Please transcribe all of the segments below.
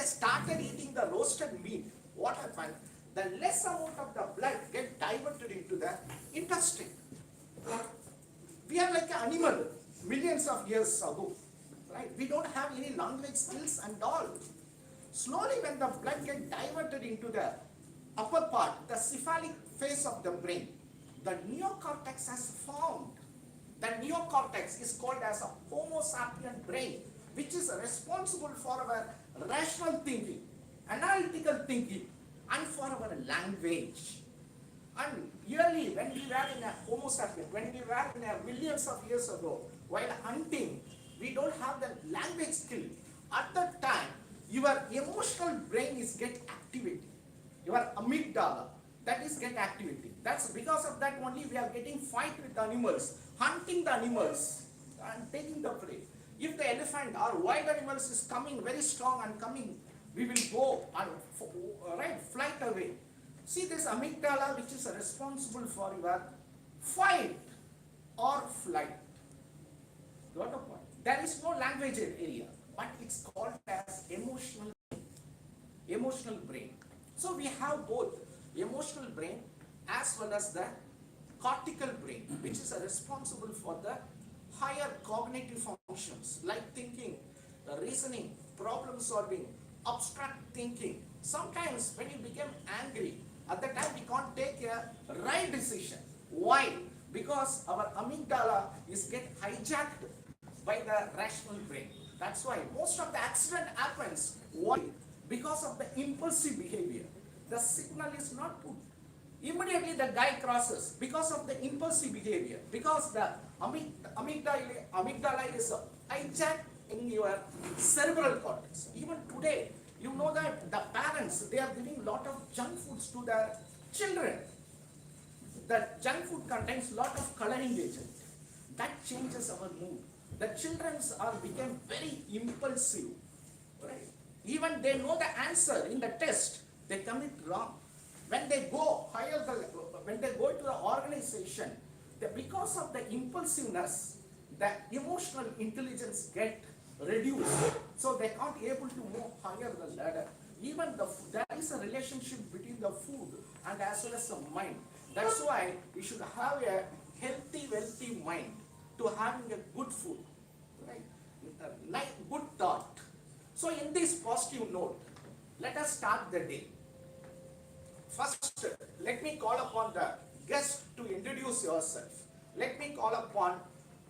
started eating the roasted meat, what happened? The less amount of the blood get diverted into the intestine. We are like an animal millions of years ago, right? We don't have any language skills and all. Slowly when the blood get diverted into the upper part, the cephalic phase of the brain, the neocortex has formed. The neocortex is called as a Homo sapien brain, which is responsible for our rational thinking, analytical thinking, and for our language. And yearly, when we were in a Homo sapien, when we were in a millions of years ago, while hunting, we don't have the language skill. At that time, your emotional brain is get activated. Your amygdala, that is get activated. That's because of that only we are getting fight with animals, hunting the animals and taking the prey. If the elephant or wild animals is coming very strong and coming, we will go and flight away. See this amygdala which is responsible for your fight or flight. Got a point? There is no language area, but it's called as emotional brain. So we have both emotional brain as well as the cortical brain, which is responsible for the higher cognitive functions like thinking, reasoning, problem solving, abstract thinking. Sometimes when you become angry, at the time we can't take a right decision. Why? Because our amygdala is get hijacked by the rational brain. That's why most of the accident happens. Why? Because of the impulsive behavior. The signal is not put. Immediately the guy crosses because of the impulsive behavior. Because the amygdala is hijacked in your cerebral cortex. Even today, you know that the parents, they are giving lot of junk foods to their children. The junk food contains lot of coloring agent. That changes our mood. The children are become very impulsive. Right? Even they know the answer in the test, they commit wrong. When they go higher, when they go to the organization, because of the impulsiveness, the emotional intelligence get reduced. So they can't able to move higher the ladder. Even there is a relationship between the food and as well as the mind. That's why we should have a healthy, wealthy mind to having a good food, right? Good thought. So in this positive note, let us start the day. First, let me call upon the guest to introduce yourself. Let me call upon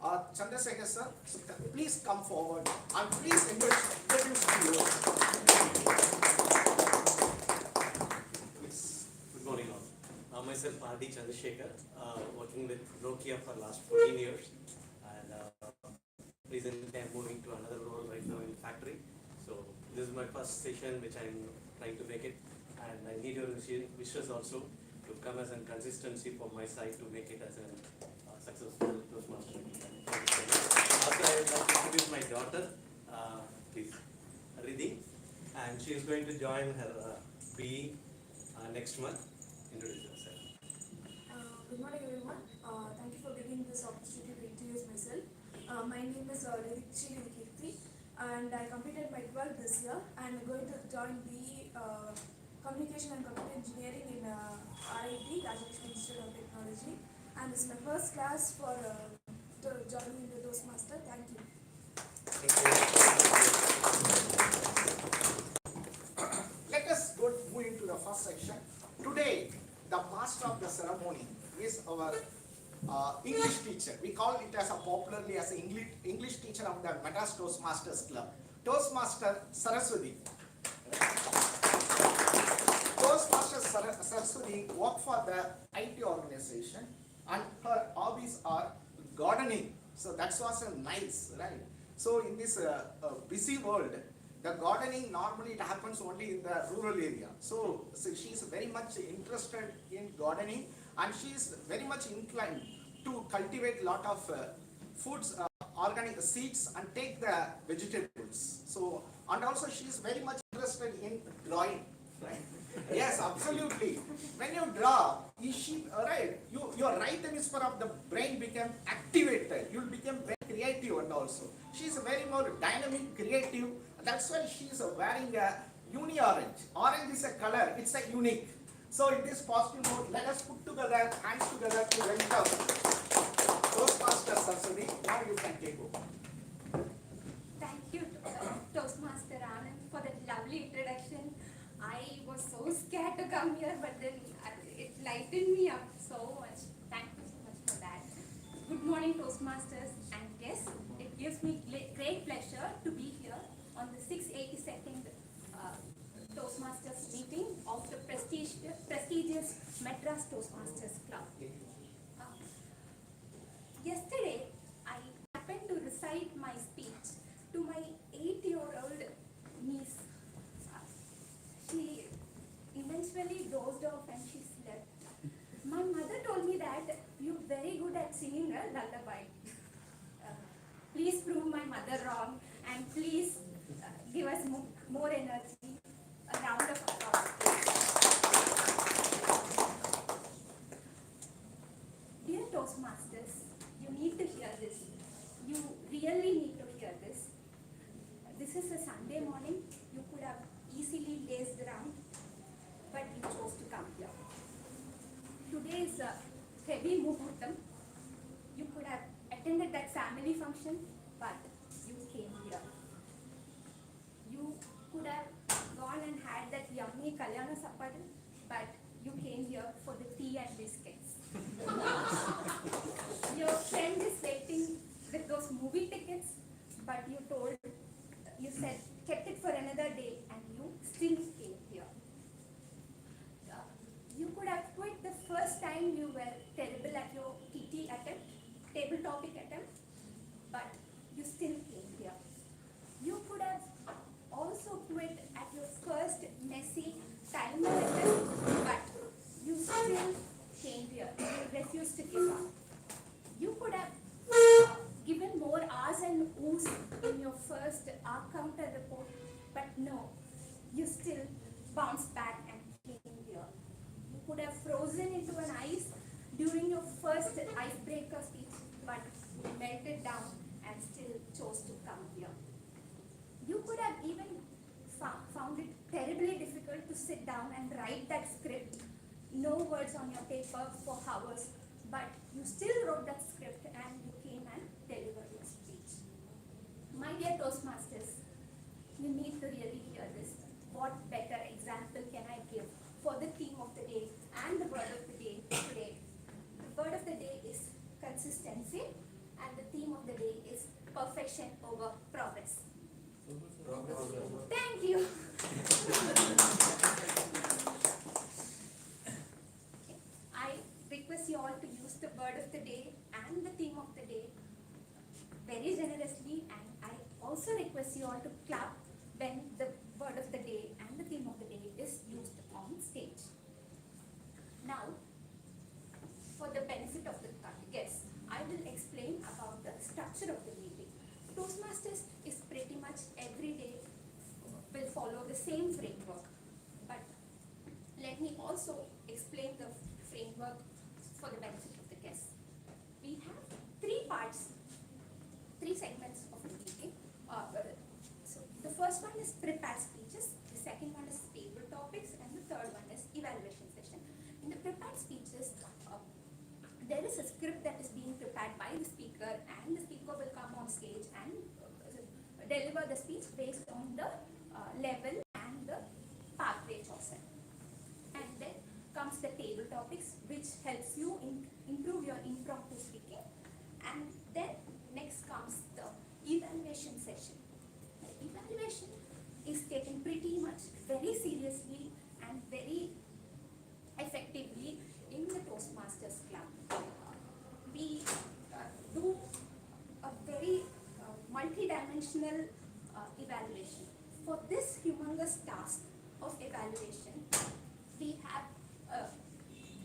Chandrasekhar sir. So please come forward and please introduce to you. Yes. Good morning all. Myself R.D. Chandrasekhar, working with Nokia for last 14 years, and recently I'm moving to another role right now in factory. So this is my first session which I'm trying to make it, and I need your wishes also to come as a consistency from my side to make it as a successful Toastmaster. Also, I would like to introduce my daughter, please, Riddhi, and she is going to join her PE next month. Introduce yourself. Good morning, everyone. Thank you for giving this opportunity to introduce myself. My name is Kirti, and I completed my 12th this year, and I'm going to join the Communication and Computer Engineering in IIT, Rajasthan Institute of Technology, and this is my first class for joining the Toastmaster. Thank you. Let us move into the first section. Today, the master of the ceremony is our English teacher. We call it as popularly as English teacher of the Madras Toastmasters Club, Toastmaster Saraswati. Toastmaster Saraswati works for the IT organization, and her hobbies are gardening. So that's also nice, right? So in this busy world, the gardening normally it happens only in the rural area. So she is very much interested in gardening, and she is very much inclined to cultivate lot of foods, organic seeds, and take the vegetables. So, and also she is very much interested in drawing, right? Yes, absolutely. When you draw, right, your right hemisphere of the brain become activated. You will become very creative, and also she is very more dynamic, creative. That's why she is wearing a Uni-orange. Orange is a color, it's a unique. So in this positive note, let us put together, hands together to welcome Toastmasters Saraswati. Now you can take over. Thank you, Toastmaster Anand, for that lovely introduction. I was so scared to come here, but then it lightened me up so much. Thank you so much for that. Good morning, Toastmasters, and yes, it gives me great pleasure to be here on the 682nd Toastmasters meeting of the prestigious Madras Toastmasters Club. Uh, Yesterday, I happened to recite my speech to my 8-year-old niece. She eventually dozed off and she slept. My mother told me that you're very good at singing a lullaby. Please prove my mother wrong and please give us more energy. A round of applause. Dear Toastmasters, you need to hear this. You really need to hear this. This is a Sunday morning. You could have easily lazed around, but you chose to come here. Today is a heavy muhurtam. You could have attended that family function, but you came here. You could have gone and had that yummy Kalyana Sapadu, but you came here for the tea and biscuits. Your friend is waiting with those movie tickets, but you said, kept it for another day, and you still came here. You could have quit the first time you were terrible at your TT attempt, table topic attempt, but you still came here. You could have also quit at your first messy timer attempt, but you still came here. You refused to give up. You could have given more ahs and oohs in your first counter report, but no, you still bounced back and came here. You could have frozen into an ice during your first icebreaker speech, but you melted down and still chose to come here. You could have even found it terribly difficult to sit down and write that script, no words on your paper for hours, but you still wrote that script and you came and delivered your speech. My dear Toastmasters, you need to really hear this. What better example can I give for the theme of the day and the word of the day today? The word of the day is consistency and the theme of the day is perfection over progress. Thank you. I request you all to use the word of the day and the theme of the day very generously, and I also request you all to clap when the word of the day and the theme of the day is used on stage. Now, for the benefit of the guests, I will explain about the structure of the meeting. Toastmasters is pretty much every day will follow the same framework, but let me also explain the framework for the benefit of the guests. We have three parts, three segments of the meeting. So the first one is prepared speeches, the second one is table topics, and the third one is evaluation session. In the prepared speeches, there is a script that is being prepared by the speaker, and the speaker will come on stage and deliver the speech based on the level and the pathway chosen. And then comes the table topics, which helps you improve your impromptu speaking. And then next comes the evaluation session. The evaluation is taken pretty much very seriously and very effectively in the Toastmasters Club. We do a very multi-dimensional evaluation. For this humongous task of evaluation, we have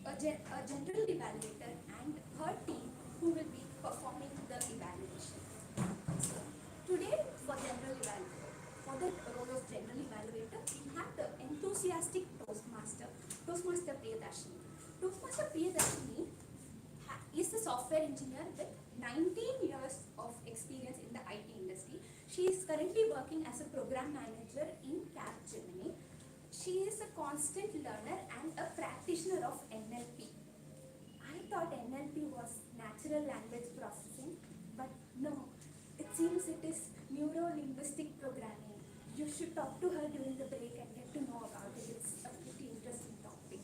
a general evaluator and her team who will be performing the evaluation. So, today, for the role of general evaluator, we have the enthusiastic Toastmaster Priyadashini. Toastmaster Priyadashini is a software engineer with 19 years of experience in the IT industry. She is currently working as a program manager in Cap Germany, constant learner and a practitioner of NLP. I thought NLP was natural language processing, but no, it seems it is neuro-linguistic programming. You should talk to her during the break and get to know about it. It's a pretty interesting topic.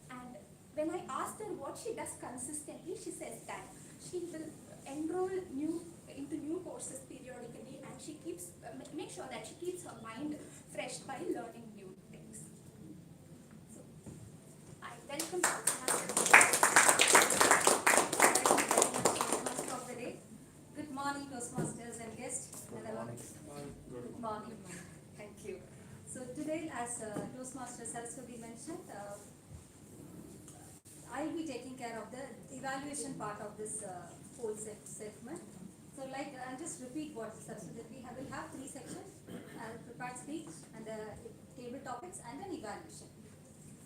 And when I asked her what she does consistently, she says that she will enroll into new courses periodically, and she keeps make sure that she keeps her mind fresh by learning new things. So I welcome Toastmaster of the day. Good morning, Toastmasters and guests. Good morning. Good morning. Thank you. So today, as Toastmaster Saraswati mentioned, I'll be taking care of the evaluation part of this whole segment. So I'll just repeat what Saraswati, will have 3 sections, prepared speech and the table topics and an evaluation.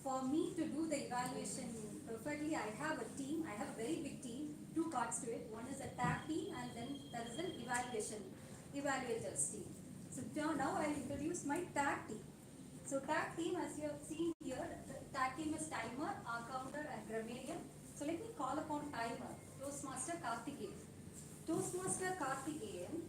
For me to do the evaluation perfectly, I have a team, I have a very big team, 2 parts to it. One is a tag team and then there is an evaluators team. So now I'll introduce my tag team. So tag team, as you have seen here, the tag team is timer, counter and grammarian. So let me call upon timer, Toastmaster Karthikeyan. Toastmaster Karthikeyan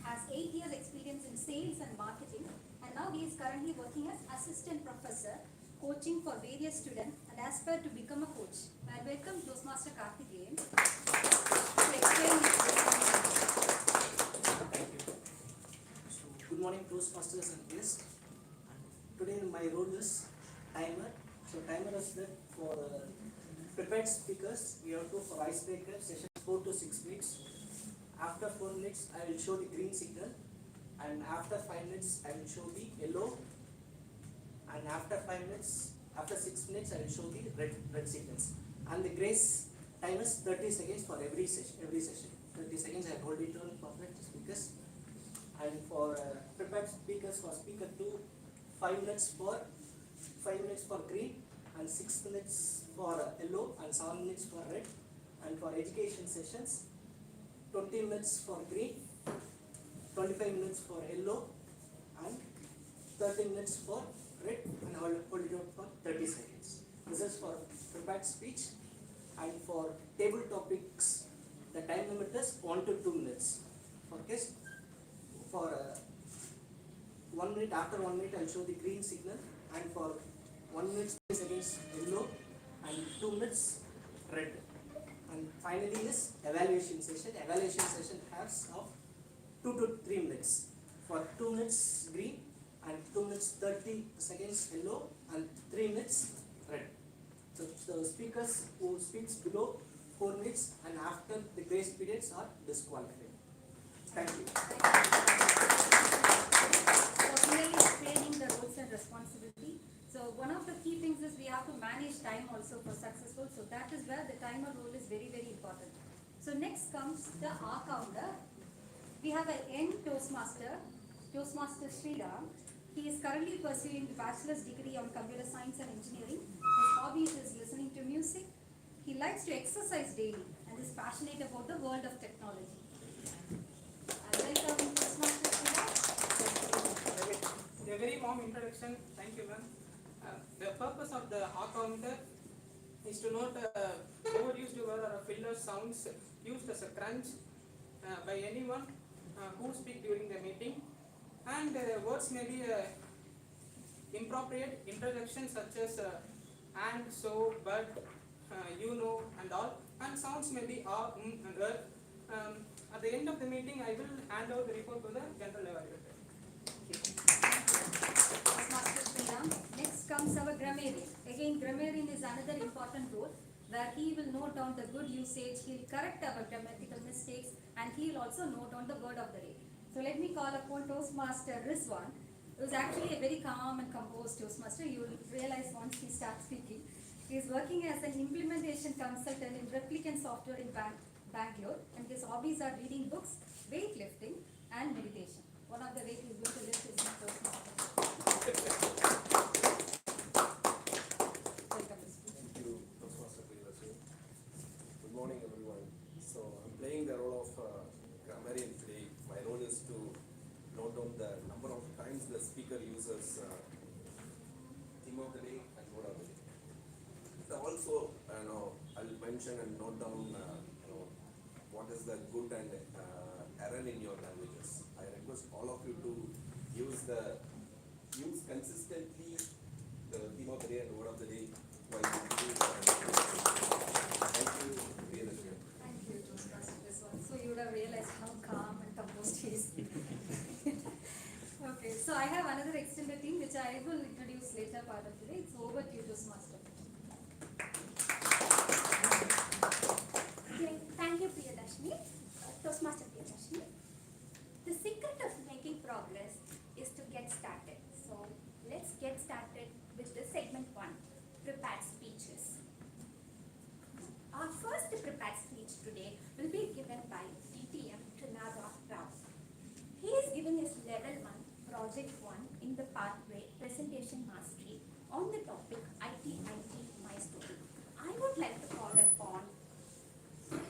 has 8 years experience in sales and marketing, and now he is currently working as assistant professor, coaching for various students and aspire to become a coach. I welcome Toastmaster Karthikeyan to explain his Thank you. So, good morning, Toastmasters and guests. Today my role is timer. So timer is that for prepared speakers. We have to for icebreaker session 4 to 6 minutes. After 4 minutes, I will show the green signal, and after 5 minutes, I will show the yellow, and after 5 minutes, after 6 minutes, I will show the red signals. And the grace time is 30 seconds for every session. 30 seconds I hold it on for speakers, and for prepared speakers, for speaker 2, 5 minutes for green, and 6 minutes for yellow, and 7 minutes for red. And for education sessions, 20 minutes for green, 25 minutes for yellow, and 30 minutes for red, and hold it on for 30 seconds. This is for prepared speech. And for table topics, the time limit is 1 to 2 minutes. For guest, for 1 minute, after 1 minute, I will show the green signal, and for 1 minute seconds yellow, and 2 minutes red. And finally is evaluation session. Evaluation session has of 2 to 3 minutes. For 2 minutes green, and 2 minutes 30 seconds yellow, and 3 minutes red. So the speakers who speaks below 4 minutes and after the grace periods are disqualified. Thank you. For clearly explaining the roles and responsibility. So one of the key things is we have to manage time also for successful. So that is where the timer role is very, very important. So next comes the R counter. We have an N Toastmaster, Toastmaster Sriram. He is currently pursuing the bachelor's degree on computer science and engineering. His hobbies is listening to music. He likes to exercise daily and is passionate about the world of technology. Welcome Toastmaster Sriram. A very warm introduction. Thank you, ma'am. The purpose of the R counter is to note overused word or filler sounds used as a crunch by anyone who speak during the meeting, and words may be inappropriate interjections such as and, so, but, you know, and all, and sounds may be and at the end of the meeting, I will hand over the report to the general evaluator. Toastmaster Sriram. Next comes our grammarian. Again, grammarian is another important role where he will note down the good usage, he will correct our grammatical mistakes, and he will also note down the word of the day. So let me call upon Toastmaster Rizwan, who is actually a very calm and composed Toastmaster. You will realize once he starts speaking. He is working as an implementation consultant in replicant software in Bangalore, and his hobbies are reading books, weightlifting, and meditation. One of the ways he is going to lift is in Toastmaster. Welcome. Thank you, Toastmaster Privacy. Good morning, everyone. So, I'm playing the role of grammarian today. My role is to note down the number of times times the speaker uses theme of the day and word of the day. So also, I'll mention and note down, what is the good and error in your languages. I request all of you to use consistently the theme of the day and word of the day while you do the Thank you, Priyadarshini. Thank you, Toastmasters. So you would have realized how calm and composed he is. Okay, so I have another extended team which I will introduce later part of the day. It's over to you, Toastmaster. Thank you, Priyadarshini. Toastmaster Priyadarshini. The secret of making progress is to get started. So let's get started with the segment 1, prepared speeches. Our first prepared speech today will be given by DTM Trinada Rao. He is giving his level 1, project 1 in the pathway presentation mastery on the topic IT My Story. I would like to call upon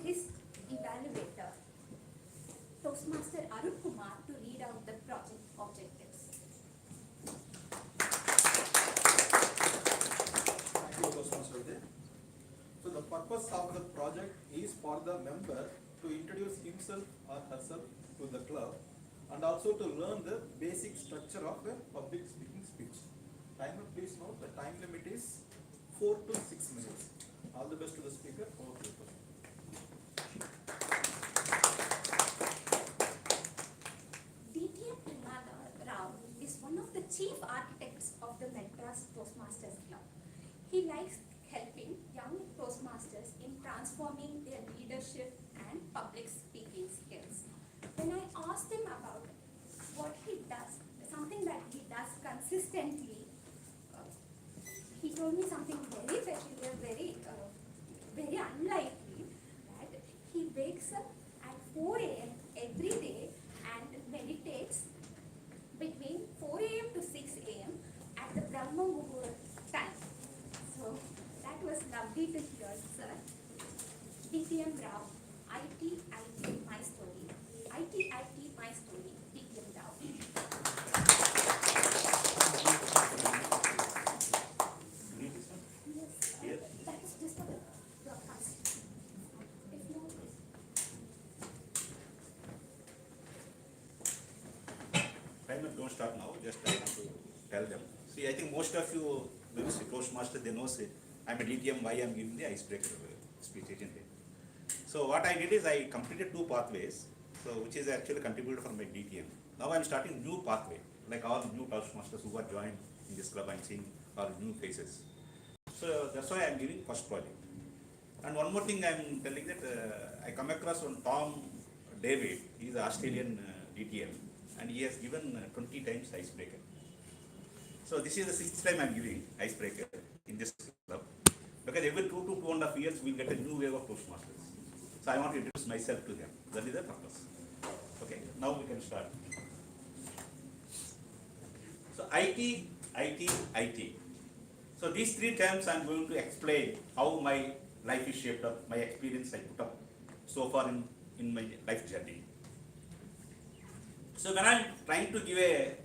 his evaluator, Toastmaster Arun Kumar, to read out the project objectives. Thank you, Toastmaster Vijay. So the purpose of the project is for the member to introduce himself or herself to the club and also to learn the basic structure of a public speaking speech. Timer, please note the time limit is 4 to 6 minutes. All the best to the speaker. Over to you. DTM Trinada Rao is one of the chief architects of the Madras Toastmasters Club. He likes helping young Toastmasters in transforming their leadership and public speaking skills. When I asked him about what he does, something that he does consistently, he told me something very peculiar, very unlikely, that he wakes up at 4 a.m. every day and meditates between 4 a.m. to 6 a.m. at the Brahma Muhurat time. So that was lovely to hear, sir. DTM Rao, IT My Story. IT My Story, DTM Rao. Yes, that is just for the broadcast. If no, Timer, don't start now, just I want to tell them. See, I think most of you, maybe Toastmaster, they know, say, I'm a DTM, why I'm giving the icebreaker speech, isn't it? So what I did is I completed 2 pathways, so which is actually contributed from my DTM. Now I'm starting new pathway, like all new Toastmasters who are joined in this club, I'm seeing all new faces. So that's why I'm giving first project. And one more thing I'm telling that I come across one Tom David, he's an Australian DTM, and he has given 20 times icebreaker. So this is the 6th time I'm giving icebreaker in this club, because every 2 to 2.5 years we'll get a new wave of Toastmasters. So I want to introduce myself to them. That is the purpose. Okay, now we can start. So IT. So these 3 terms I'm going to explain how my life is shaped up, my experience I put up so far in my life journey. So when I'm trying to give a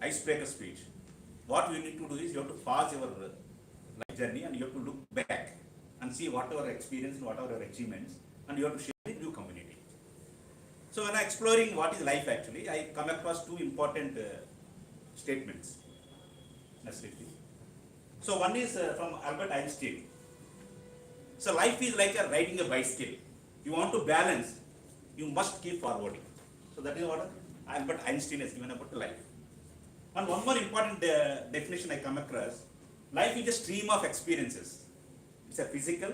icebreaker speech, what you need to do is you have to pause your life journey and you have to look back and see what our experience and what are our achievements, and you have to share the new community. So when I'm exploring what is life actually, I come across 2 important statements. So one is from Albert Einstein. So life is like riding a bicycle. You want to balance, you must keep forwarding. So that is what Albert Einstein has given about life. And one more important definition I come across, life is a stream of experiences. It's a physical,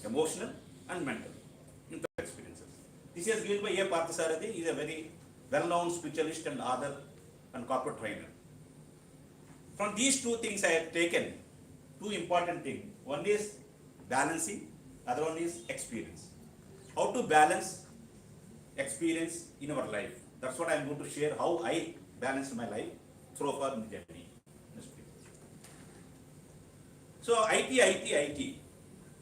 emotional and mental experiences. This is given by A. Parthasarathy. He is a very well-known spiritualist and author and corporate trainer. From these 2 things I have taken 2 important things. One is balancing, other one is experience. How to balance experience in our life. That's what I am going to share, how I balance my life through far in the journey. So IT.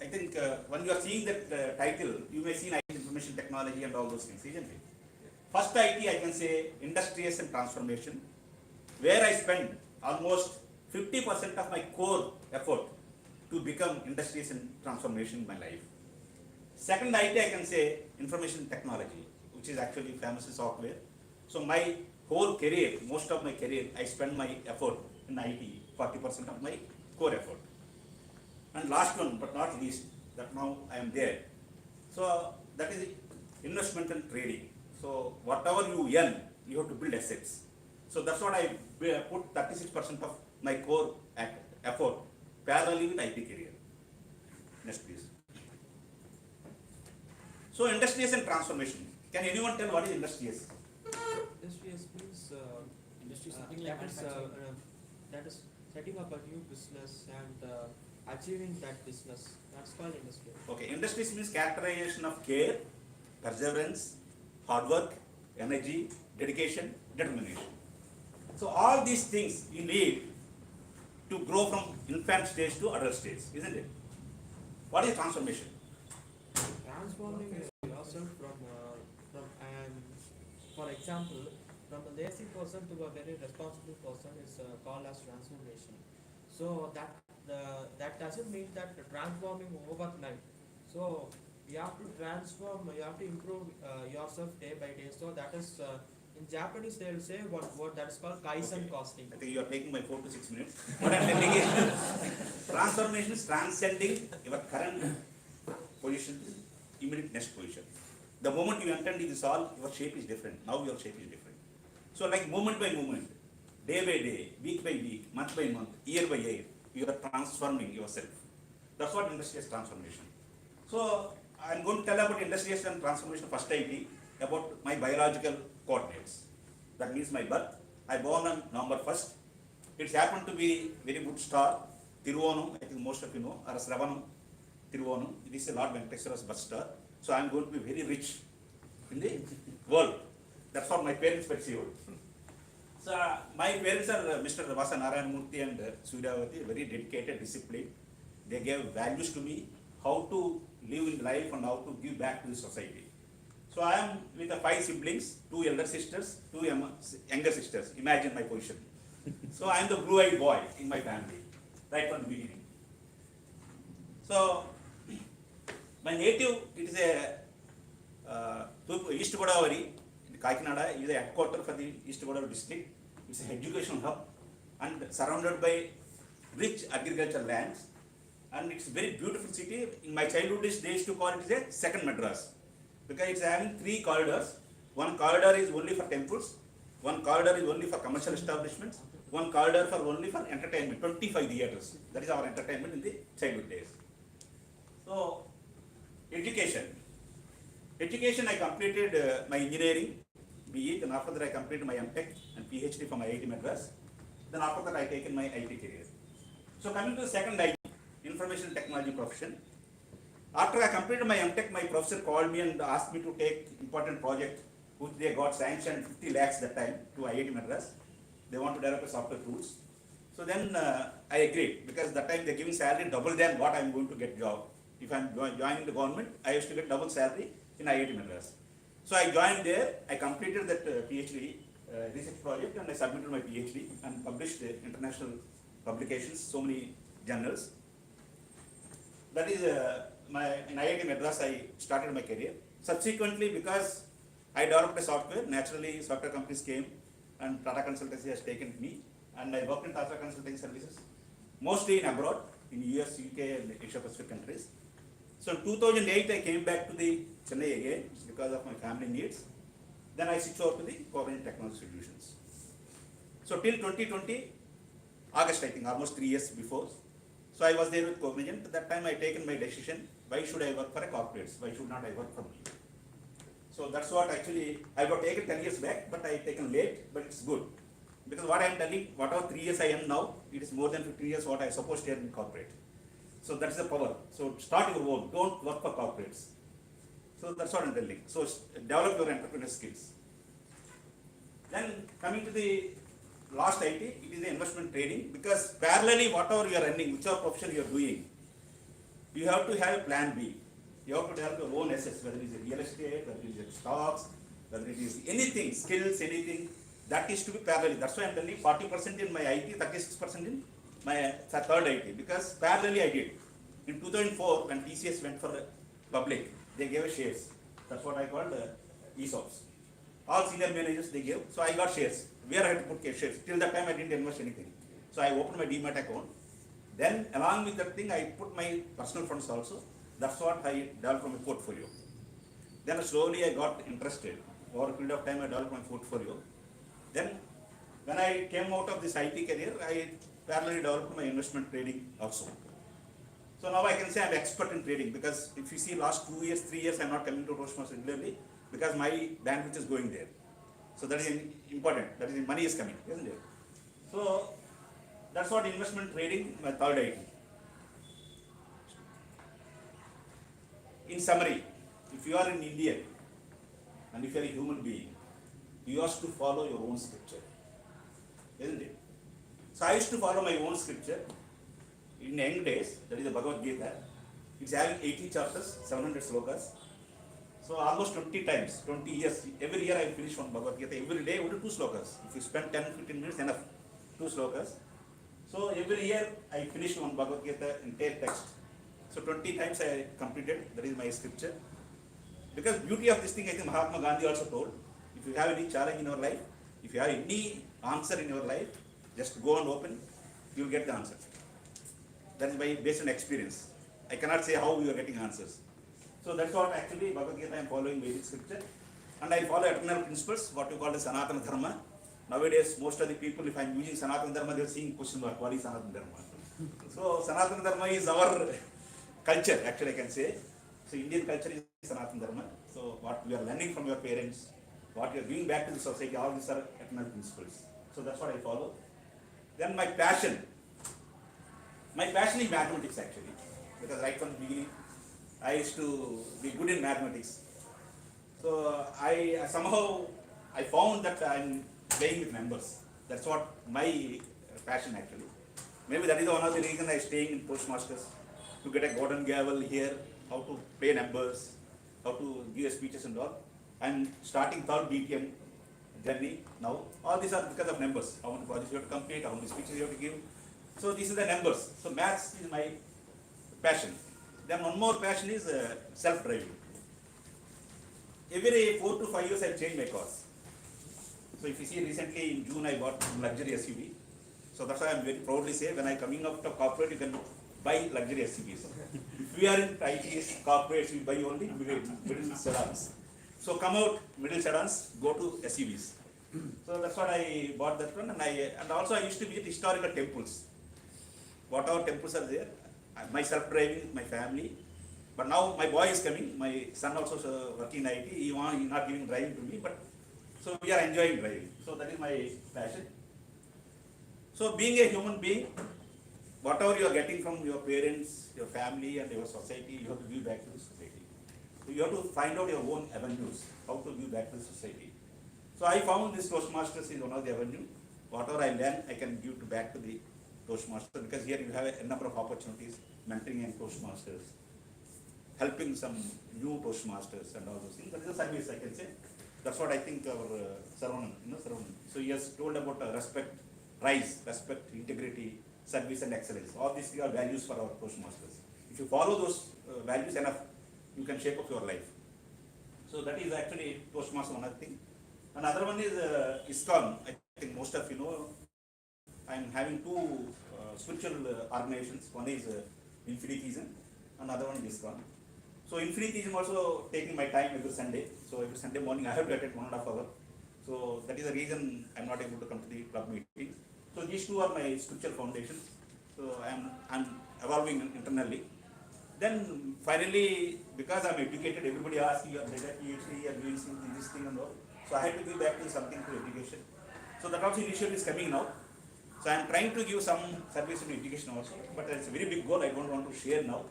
I think when you are seeing that title, you may see IT information technology and all those things, isn't it? First IT, I can say industrious and transformation. where I spend almost 50% of my core effort to become industries and transformation in my life. Second IT, I can say information technology, which is actually famous in software. So my whole career, most of my career, I spend my effort in IT, 40% of my core effort. And last one, but not least, that now I am there. So that is investment and trading. So whatever you earn, you have to build assets. So that's what I put 36% of my core effort parallelly with IT career. Next please. So industries and transformation. Can anyone tell what is industries? Industries means Industry is something that like is manufacturing. that is setting up a new business and achieving that business. That's called industry. Okay, industries means characterization of care, perseverance, hard work, energy, dedication, determination. So all these things you need to grow from infant stage to adult stage, isn't it? What is transformation? Transforming yourself from and for example, from a lazy person to a very responsible person is called as transformation. So that doesn't mean that transforming overnight. So you have to transform, you have to improve yourself day by day. So that is in Japanese they will say one word that is called Kaizen costing. I think you are taking my 4 to 6 minutes. What I am telling is transformation is transcending your current position to immediate next position. The moment you enter into this all, your shape is different. Now your shape is different. So like moment by moment, day by day, week by week, month by month, year by year, you are transforming yourself. That's what industrial transformation. So I am going to tell about industrial and transformation first IT, about my biological coordinates. That means my birth. I born on November 1st. It's happened to be very good star, Tiruvonam, I think most of you know, or Sravanam, Tiruvonam. It is a Lord Venkateswara's birth star. So I am going to be very rich in the world. That's what my parents perceived. So my parents are Mr. Vasa Narayanamurthy and Suryavati, very dedicated, disciplined. They gave values to me, how to live in life and how to give back to the society. So I am with the 5 siblings, 2 elder sisters, 2 younger sisters. Imagine my position. So I am the blue-eyed boy in my family, right from the beginning. So my native, it is a East Godavari, Kakinada is the headquarters for the East Godavari district. It's an education hub and surrounded by rich agricultural lands. And it's a very beautiful city. In my childhood days, they used to call it as a second Madras, because it's having 3 corridors. One corridor is only for temples, one corridor is only for commercial establishments, one corridor for only for entertainment, 25 theaters. That is our entertainment in the childhood days. So, education. Education, I completed my engineering, BE, then after that I completed my MTech and PhD from IIT Madras. Then after that I taken my IT career. So coming to the second IT, information technology profession. After I completed my MTech, my professor called me and asked me to take important project, which they got sanctioned 50 lakhs that time to IIT Madras. They want to develop a software tools. So then I agreed, because that time they're giving salary double than what I'm going to get job. If I'm joining the government, I used to get double salary in IIT Madras. So I joined there, I completed that PhD research project and I submitted my PhD and published international publications, so many journals. That is in IIT Madras I started my career. Subsequently, because I developed a software, naturally software companies came and Tata Consultancy has taken me, and I worked in Tata Consulting services, mostly in abroad, in US, UK and Asia Pacific countries. So in 2008 I came back to the Chennai again because of my family needs. Then I switched over to the Covenant Technology Solutions. So till 2020, August I think, almost 3 years before. So I was there with Covenant. At that time I taken my decision, why should I work for a corporate? Why should not I work for me? So that's what actually, I got taken 10 years back, but I taken late, but it's good. Because what I am telling, whatever 3 years I am now, it is more than 15 years what I supposed here in corporate. So that's the power. So start your own, don't work for corporates. So that's what I'm telling. So develop your entrepreneurial skills. Then coming to the last IT, it is the investment trading, because parallelly whatever you are running, whichever profession you are doing, you have to have a plan B. You have to develop your own assets, whether it is real estate, whether it is stocks, whether it is anything, skills, anything. That is to be parallel. That's why I'm telling 40% in my IT, 36% in my third IT, because parallelly I did. In 2004, when TCS went for public, they gave shares. That's what I called ESOPs. All senior managers they gave, so I got shares. Where I had to put shares. Till that time I didn't invest anything. So I opened my demat account. Then along with that thing, I put my personal funds also. That's what I developed my portfolio. Then slowly I got interested. Over a period of time I developed my portfolio. Then when I came out of this IT career, I parallelly developed my investment trading also. So now I can say I'm expert in trading, because if you see last 2 years, 3 years, I'm not coming to Toastmasters regularly because my bandwidth is going there. So that is important. That is money is coming, isn't it? So that's what investment trading, my third IT. In summary, if you are an Indian and if you are a human being, you have to follow your own scripture, isn't it? So I used to follow my own scripture. In young days, that is the Bhagavad Gita. It's having 80 chapters, 700 slokas. So almost 20 times, 20 years, every year I finish one Bhagavad Gita. Every day, only 2 slokas. If you spend 10-15 minutes, enough. 2 slokas. So every year I finish one Bhagavad Gita entire text. So 20 times I completed. That is my scripture. Because beauty of this thing, I think Mahatma Gandhi also told, if you have any challenge in your life, if you have any answer in your life, just go and open, you will get the answer. That is based on experience. I cannot say how you are getting answers. So that's what actually Bhagavad Gita I am following Vedic scripture. And I follow eternal principles, what you call the Sanatana Dharma. Nowadays, most of the people, if I am using Sanatana Dharma, they are seeing question mark, what is Sanatana Dharma? So Sanatana Dharma is our culture, actually I can say. So Indian culture is Sanatana Dharma. So what we are learning from your parents, what you are giving back to the society, all these are eternal principles. So that's what I follow. Then my passion is mathematics actually, because right from the beginning, I used to be good in mathematics. So I found that I'm playing with numbers. That's what my passion actually. Maybe that is one of the reasons I'm staying in Toastmasters, to get a golden gavel here, how to play numbers, how to give speeches and all. I'm starting third BTM journey now. All these are because of numbers. How many projects you have to complete, how many speeches you have to give. So these are the numbers. So maths is my passion. Then one more passion is self-driving. Every 4 to 5 years I change my cars. So if you see recently in June I bought luxury SUV. So that's why I'm very proudly say when I'm coming up to corporate, you can buy luxury SUVs. If we are in ITs, corporates, we buy only middle sedans. So come out middle sedans, go to SUVs. So that's what I bought that one, and also I used to visit historical temples. Whatever temples are there, myself driving with my family. But now my boy is coming, my son also is working in IT, he's not giving driving to me, but so we are enjoying driving. So that is my passion. So being a human being, whatever you are getting from your parents, your family and your society, you have to give back to the society. So you have to find out your own avenues, how to give back to the society. So I found this Toastmasters is one of the avenues. Whatever I learn, I can give back to the Toastmasters, because here you have a number of opportunities, mentoring and Toastmasters, helping some new Toastmasters and all those things. That is a service, I can say. That's what I think our Saravanan. So he has told about respect, respect, integrity, service and excellence. All these are values for our Toastmasters. If you follow those values enough, you can shape up your life. So that is actually Toastmasters one thing. Another one is ISKCON. I think most of you know. I am having 2 spiritual organizations. One is Infinitism, another one is ISKCON. So Infinitism also taking my time every Sunday. So every Sunday morning I have to attend 1.5 hours. So that is the reason I am not able to come to the club meetings. So these 2 are my spiritual foundations. So I am evolving internally. Then finally, because I am educated, everybody asks you are better PhD, you are doing this thing and all. So I have to give back to something to education. So that also initiative is coming now. So I am trying to give some service in education also, but it's a very big goal. I don't want to share now.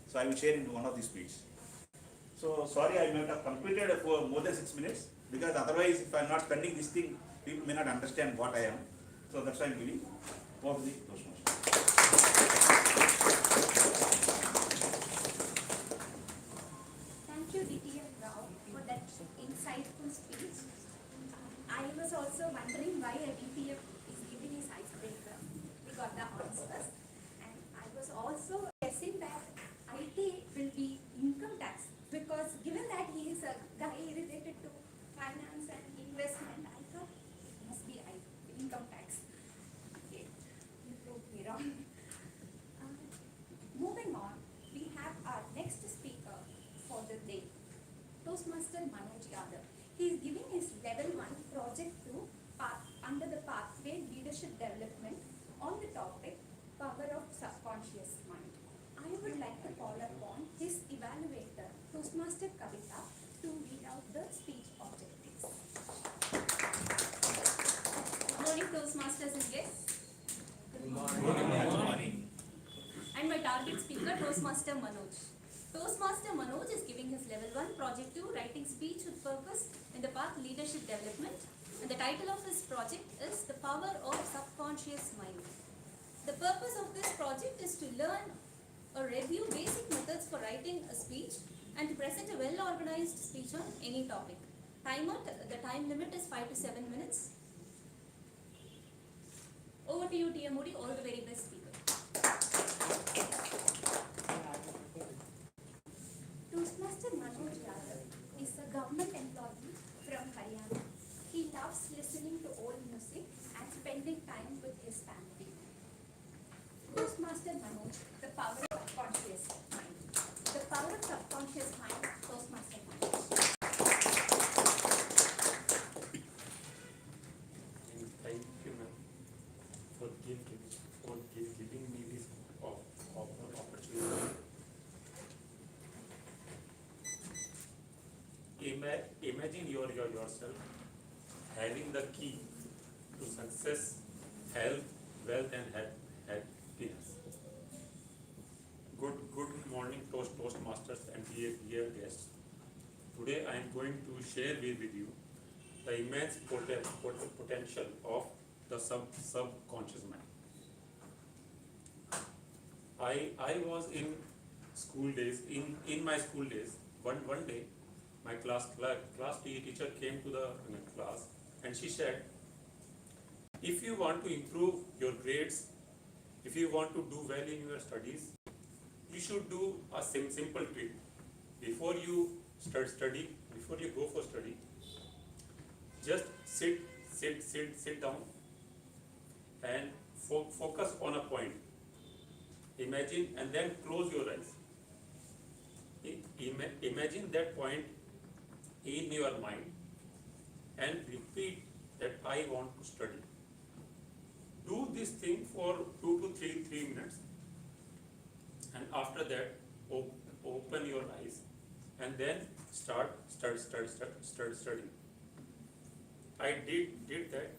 So I will share in one of these speeches. So sorry, I might have completed for more than 6 minutes, because otherwise, if I am not spending this thing, people may not understand what I am. So that's why I am giving for the Toastmasters. Thank you, DTF Rao, for that insightful speech. I was also wondering today leadership development on the topic power of subconscious mind. I would like to call upon his evaluator, Toastmaster Kavita, to read out the speech objectives. Good morning, Toastmasters and guests. Good morning. And my target speaker, Toastmaster Manoj. Toastmaster Manoj is giving his level 1 project 2 writing speech with purpose in the path leadership development, and the title of his project is The Power of Subconscious Mind. The purpose of this project is to learn or review basic methods for writing a speech and to present a well-organized speech on any topic. The time limit is 5 to 7 minutes. Over to you, TM Moody, all the very best speaker. Toastmaster Manoj Yadav is a government employee from Haryana. He loves listening to old music and spending time with his family. Toastmaster Manoj, the power of subconscious mind. The power of subconscious mind, Toastmaster Manoj. Thank you, ma'am, for giving me this opportunity. Imagine yourself having the key to success, health, wealth, and happiness. Good morning, Toastmasters and dear guests. Today I am going to share with you the immense potential of the subconscious mind. I was in school days, in my school days, one day, my class teacher came to the class and she said, if you want to improve your grades, if you want to do well in your studies, you should do a simple trick. Before you before you go for study, just sit down and focus on a point. Imagine and then close your eyes. Imagine that point in your mind and repeat that I want to study. Do this thing for 2 to 3 minutes, and after that open your eyes and then start studying. I did that.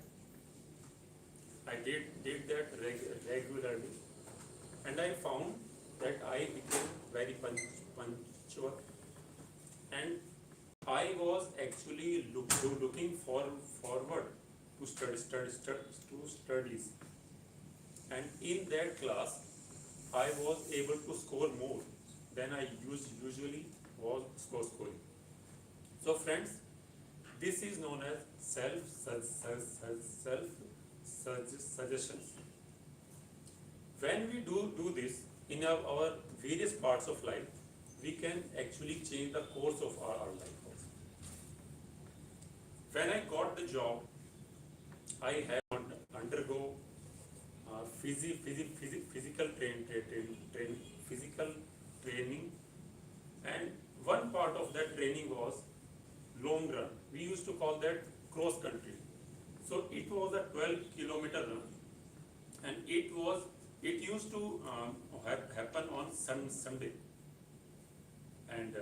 I did that regularly, and I found that I became very punctual, and I was actually looking forward to studies, and in that class I was able to score more than I usually was scoring. So friends, this is known as self-suggestions. When we do this in our various parts of life, we can actually change the course of our life also. When I got the job, I had to undergo physical training, and one part of that training was long run. We used to call that cross country. So it was a 12-kilometer run, and it used to happen on Sunday, and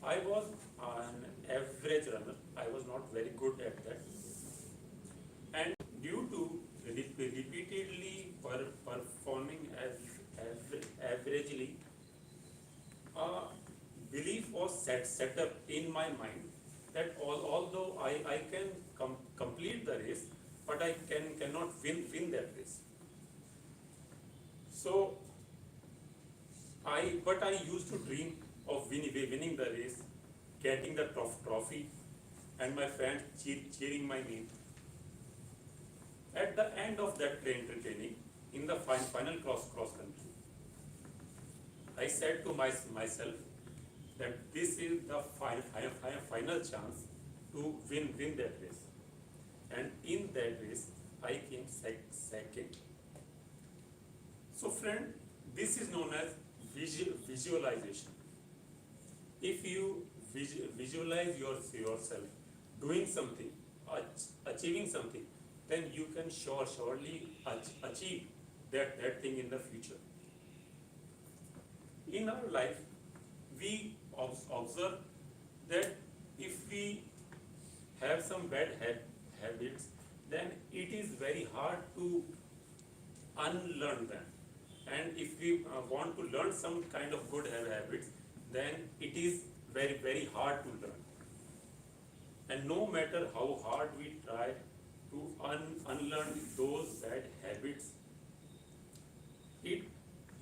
I was an average runner. I was not very good at that, and due to repeatedly performing averagely, belief was set up in my mind that although I can complete the race, but I cannot win that race. So I used to dream of winning the race, getting the trophy, and my friends cheering my name. At the end of that training, in the final cross country, I said to myself that this is the final chance to win that race. And in that race, I came second. So friend, this is known as visualization. If you visualize yourself doing something, achieving something, then you can surely achieve that thing in the future. In our life, we observe that if we have some bad habits, then it is very hard to unlearn them. And if we want to learn some kind of good habits, then it is very hard to learn. And no matter how hard we try to unlearn those bad habits, it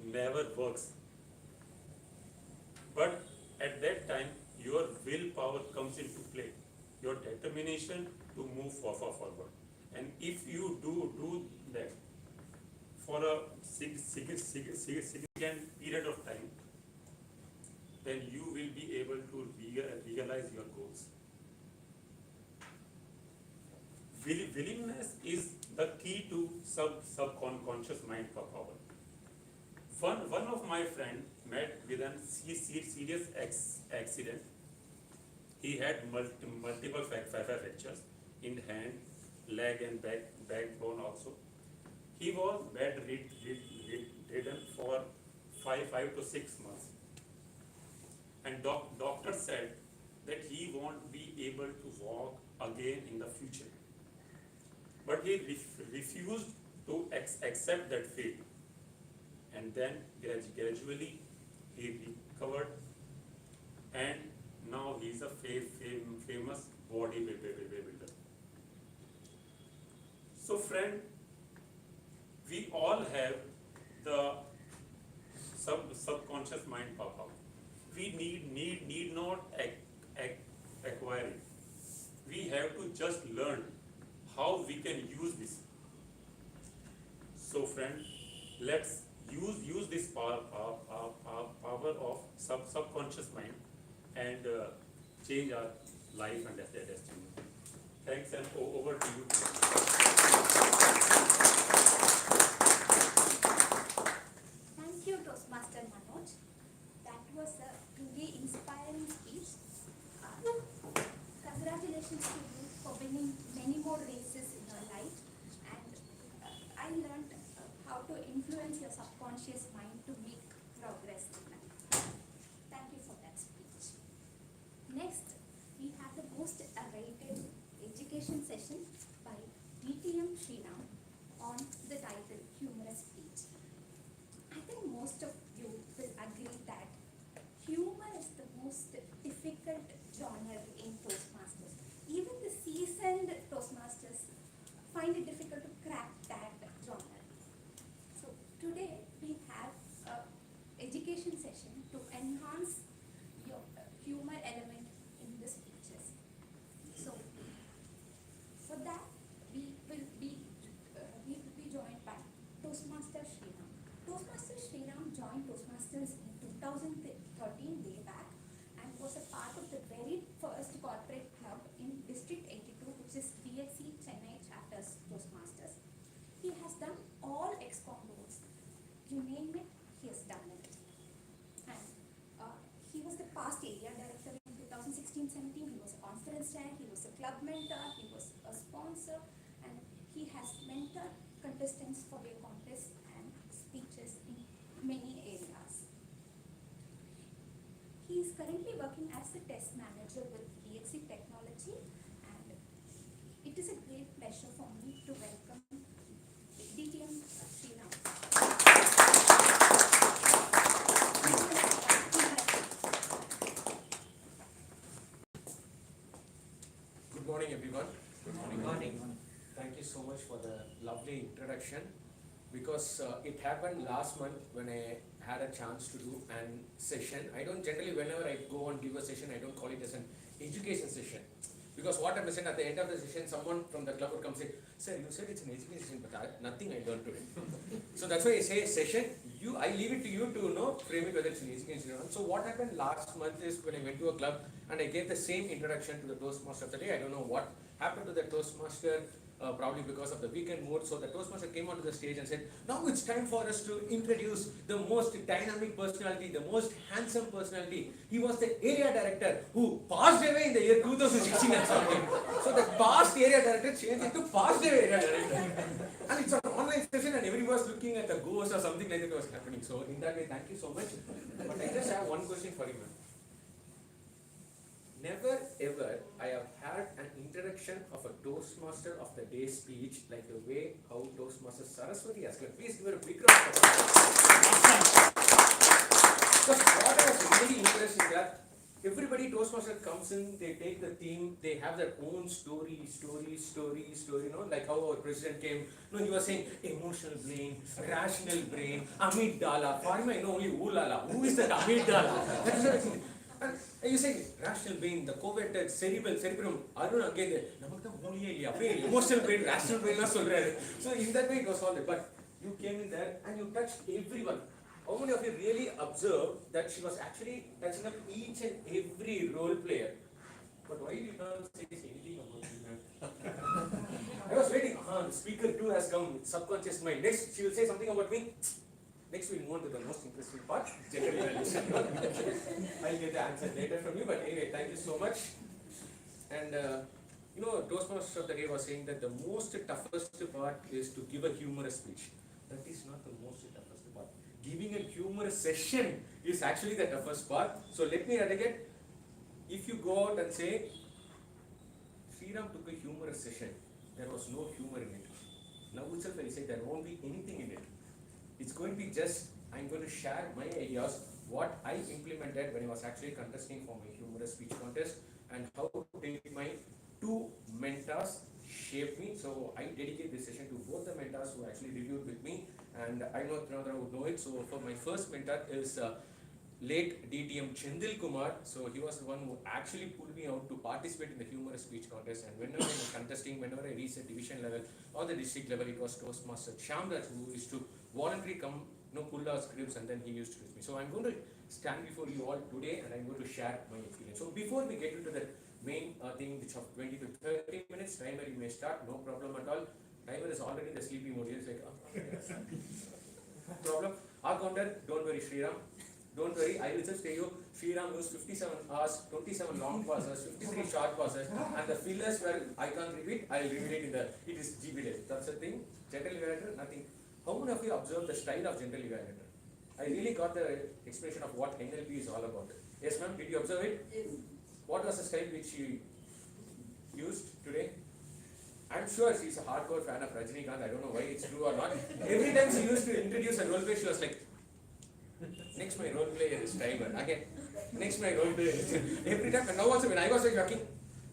never works. But at that time, your willpower comes into play, your determination to move forward. And if you do that for a significant period of time, then you will be able to realize your goals. Willingness is the key to subconscious mind power. One of my friend met with a serious accident. He had multiple fractures in hand, leg and backbone also. He was bedridden for 5 to 6 months. And doctor said that he won't be able to walk again in the future. But he refused to accept that fate. And then gradually he recovered, and now he is a famous bodybuilder. So friend, we all have the subconscious mind power. We need not acquire it. We have to just learn how we can use this. So friend, let's use this power of subconscious mind and change our life and their destiny. Thanks, and over to you. Thank you, Toastmaster Manoj. That was a really inspiring speech. Congratulations to you for winning many more races in your life. And I learned how to influence your subconscious mind to make progress in life. Thank you for that speech. Next, we have the most awaited education session by DTM Sriram on the title Humorous Speech. I think most of you will agree that humor is the most difficult genre in Toastmasters. Even the seasoned Toastmasters find it difficult to crack that genre. So today we have an education session to enhance your humor element in the speeches. So for that we will be joined by Toastmaster Sriram. Toastmaster Sriram joined Toastmasters in 2013 way back and was a part of the very first corporate club in District 82, which is DXC Chennai Chapters Toastmasters. He has done all ExCom roles. You name it, he has done it. And he was the past area director in 2016-17. He was a conference chair, he was a club mentor, he was a sponsor, and he has mentored contestants for their contests and speeches in many areas. He is currently working as a test manager with DXC Technology, and it is a great pleasure for me to welcome DTM Sriram. Good morning, everyone. Good morning. Thank you so much for the lovely introduction, because it happened last month when I had a chance to do an session. I don't generally, whenever I go and give a session, I don't call it as an education session, because what I present at the end of the session, someone from the club would come say, "Sir, you said it's an education session, but nothing I learned today." So that's why I say session. I leave it to you to frame it whether it's an education session or not. So what happened last month is when I went to a club and I gave the same introduction to the Toastmaster of the day. I don't know what happened to the Toastmaster probably because of the weekend mode. So the Toastmaster came onto the stage and said, now it's time for us to introduce the most dynamic personality, the most handsome personality. He was the area director who passed away in the year 2016 and 17. So the past area director changed into past area director. And it's an online session and everybody was looking at the ghost or something like that was happening. So in that way, thank you so much. But I just have one question for you, ma'am. Never ever I have had an introduction of a Toastmaster of the Day speech like the way how Toastmaster Saraswati has given. Please give her a big round of applause. Because what I was really interested in that everybody Toastmaster comes in, they take the theme, they have their own story, you know, like how our president came, you know, he was saying emotional brain, rational brain, amygdala. For him, I know only ooh-la-la. Who is that amygdala? That's what I think. And you say rational brain, the coveted cerebrum, Arun again, emotional brain, rational brain, so in that way it was all that. But you came in there and you touched everyone. How many of you really observed that she was actually touching up each and every role player? But why did you not say anything about me? I was waiting. The speaker too has come, subconscious mind. Next, she will say something about me. Next, we'll move on to the most interesting part, gender evaluation. I'll get the answer later from you, but anyway, thank you so much. And you know, Toastmasters of the Day was saying that the most toughest part is to give a humorous speech. That is not the most toughest part. Giving a humorous session is actually the toughest part. So let me relegate. If you go out and say, Sriram took a humorous session, there was no humor in it. Now itself I say there won't be anything in it. It's going to be just, I'm going to share my ideas, what I implemented when I was actually contesting for my humorous speech contest, and how my two mentors shaped me. So I dedicate this session to both the mentors who actually reviewed with me, and I know Trinadra would know it. So for my first mentor is late DTM Chendil Kumar. So he was the one who actually pulled me out to participate in the humorous speech contest, and whenever I was contesting, whenever I reached the division level or the district level, it was Toastmaster Shamraj who used to voluntarily come, pull our scripts, and then he used to teach me. So I'm going to stand before you all today and I'm going to share my experience. So before we get into the main thing, which of 20 to 30 minutes, timer you may start, no problem at all. Timer is already in the sleepy mode. It's like, no problem. Our counter, don't worry, Sriram. Don't worry, I will just tell you, Sriram used 57 hours, 27 long passes, 53 short passes, and the fillers where I can't repeat, I will repeat it in the, it is GBD. That's the thing. General evaluator, nothing. How many of you observed the style of general evaluator? I really got the explanation of what NLP is all about. Yes, ma'am, did you observe it? Yes. What was the style which you used today? I'm sure she's a hardcore fan of Rajinikanth. I don't know why it's true or not. Every time she used to introduce a role play, she was like, next my role player is timer. Again, next my role player is every time. And now also when I was talking,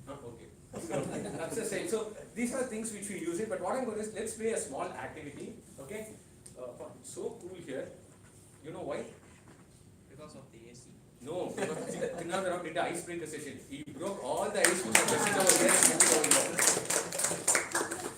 okay. So that's the same. So these are things which we use it. But what I'm going to do is let's play a small activity. Okay. It's so cool here. You know why? Because of the AC. No, because Tinadara did the icebreaker session. He broke all the ice over here.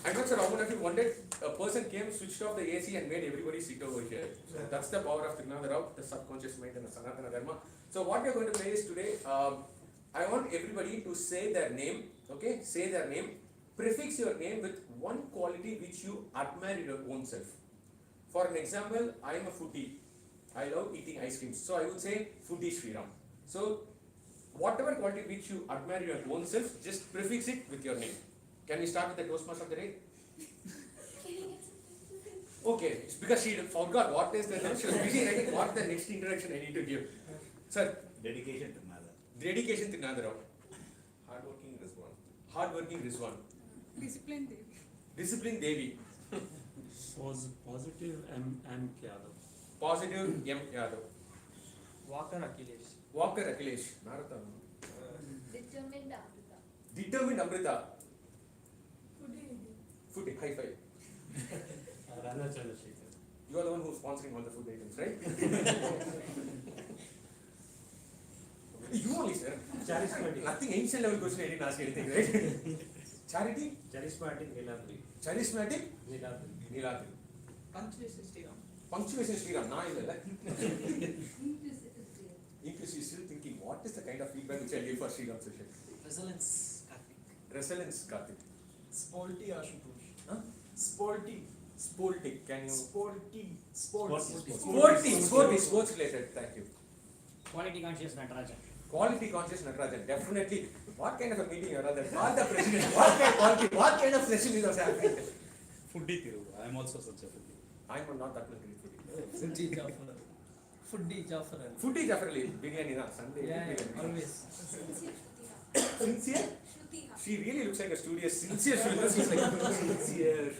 I'm not sure how many of you wanted. A person came, switched off the AC and made everybody sit over here. So that's the power of Trignadara, the subconscious mind and the Sanatana Dharma. So what we are going to play is today, I want everybody to say their name, okay? Say their name. Prefix your name with one quality which you admire in your own self. For an example, I am a foodie. I love eating ice cream. So I would say foodie Sriram. So whatever quality which you admire in your own self, just prefix it with your name. Can we start with the Toastmaster of the Day? Okay, it's because she forgot what is the next. She was busy writing what the next introduction I need to give. Sir. Dedication to Mother. Dedication to Nadara. Hardworking Rizwan. Hardworking Rizwan. Discipline Devi. Discipline Devi. Positive M. Yadav. Positive M. Yadav. Walker Akhilesh. Walker Akhilesh. Marathon. Determined Amrita. Determined Amrita. Foodie. Food, high five. Rana Chandrasekhar. You are the one who's sponsoring all the food items, right? You only, sir. Charismatic. Nothing ancient level question, I didn't ask anything, right? Charity? Charismatic Niladri. Charismatic? Niladri. Niladri. Punctuation Sriram. Punctuation Sriram. Nah, Inclusive, still thinking, what is the kind of feedback which I give for Sriram session? Resilience, Karthik. Resilience, Karthik. Sporty Ashutosh. Sporty. Sporty. Can you? Sporty. Sports related. Thank you. Quality conscious Natarajan. Quality conscious Natarajan. Definitely. What kind of a meeting are that? Call the president. What kind of session is happening? Foodie Thiru. I am also such a foodie. I am not that much great foodie. Foodie Jaffer. Foodie Jaffer. Foodie definitely. Biryani na Sunday. Yeah, biryani. always. Sincere? She really looks like a studious, sincere. She looks like sincere.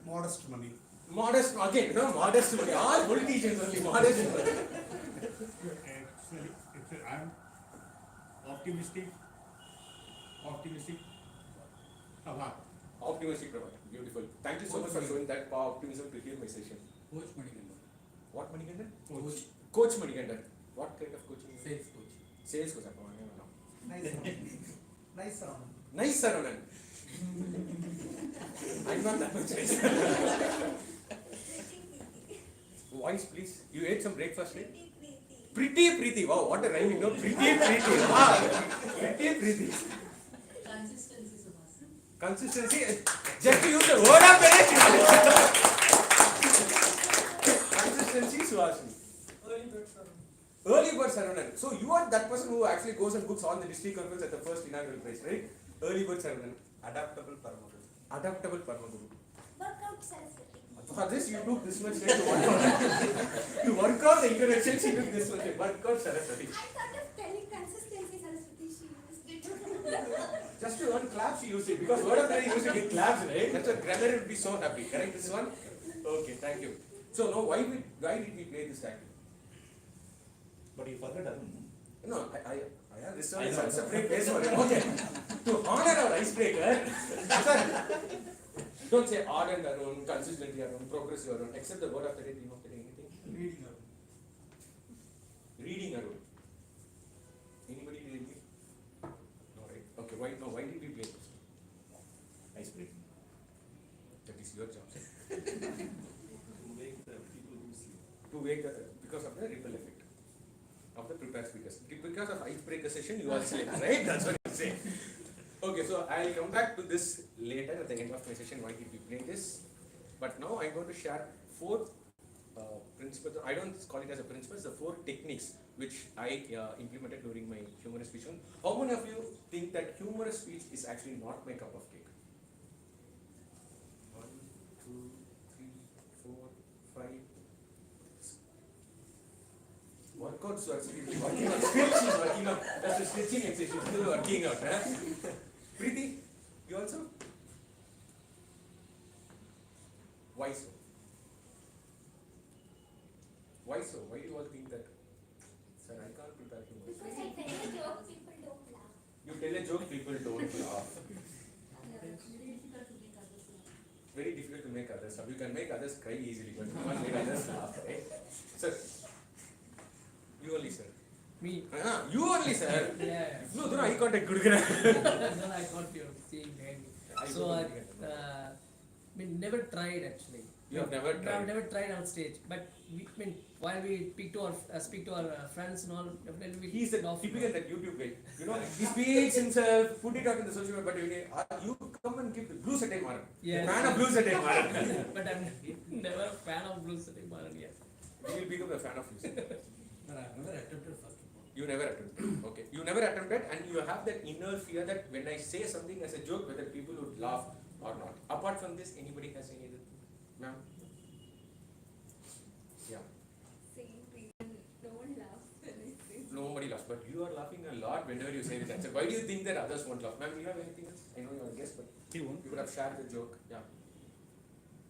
Modest money. Modest again, no modest money. All politicians only modest money. Actually, I am optimistic. Optimistic, Prabhat. Beautiful. Thank you so much for showing that optimism to hear my session. Coach Manikandan. What Manikandan? Coach. Coach Manikandan. What kind of coaching? Sales coach. Sales coach. No. Nice sound. Nice, Sarunan. I'm not that much nice. Voice, please. You ate some breakfast, right? Pretty Preeti. Wow, what a rhyming, no? Pretty Preeti. Wow. Pretty Preeti. Consistency. Just to use the word of the consistency, Suhasini. Early bird Sarunan. So you are that person who actually goes and books all the district conference at the first inaugural place, right? Early bird Sarunan. Adaptable Paramaguru. Adaptable Paramaguru. Workout Saraswati. For this, you took this much time to work out. To work out the introduction, she took this much time. Work out Saraswati. I thought of telling consistency Saraswati, she used it. Just to earn claps, she used it. Because word of the day used to get claps, right? That's why grammar would be so happy. Correct this one? Okay, thank you. So now, why did we play this tactic? But you forgot Arun. No, I have this one. It's a separate place for it. Okay. To honor our icebreaker, sir, don't say ardent Arun, consistently Arun, progressive Arun, except the word of the day, theme of the day, anything? Reading Arun. Reading Arun. Anybody read me? No, right? Okay, why did we play this? Icebreaking. That is your job. To make the people who sleep. To wake because of the ripple effect of the prepared speakers. Because of icebreaker session, you all sleep, right? That's what I'm saying. Okay, so I'll come back to this later at the end of my session. Why did we play this? But now I'm going to share 4 principles. I don't call it as a principles. The 4 techniques which I implemented during my humorous speech. How many of you think that humorous speech is actually not my cup of cake? 1, 2, 3, 4, 5. Workouts are still working on. Still she's working on. That's a stretching exercise. She's still working out. Huh? Preeti, you also? Why so? Why so? Why do you all think that? Sir, I can't prepare humor. Because I tell a joke, people don't laugh. You tell a joke, people don't laugh. Very difficult to make others laugh. You can make others cry easily, but you can't make others laugh, right? Sir, you only, sir. Me. You only, sir. Yeah. No, don't eye contact. Good. I got you seeing behind me. So I never tried actually. You have never tried? I've never tried on stage, but while we speak to our friends and all, definitely we. He's the laugh. typical that YouTube guy. You know, he speaks himself, put it out in the social media, but you come and give the blue satay Maran. Yes. Fan of blue satay Maran. But I'm never a fan of blue city Maran yet. You will become a fan of blue satay. But I've never attempted first. You never attempted. Okay. You never attempted, and you have that inner fear that when I say something as a joke, whether people would laugh or not. Apart from this, anybody has any other? Ma'am? Yeah. Same reason, no one laughs when I say. Nobody laughs, but you are laughing a lot whenever you say the answer. Why do you think that others won't laugh? Ma'am, do you have anything else? I know you are a guest, but He won't. you would have shared the joke. Yeah.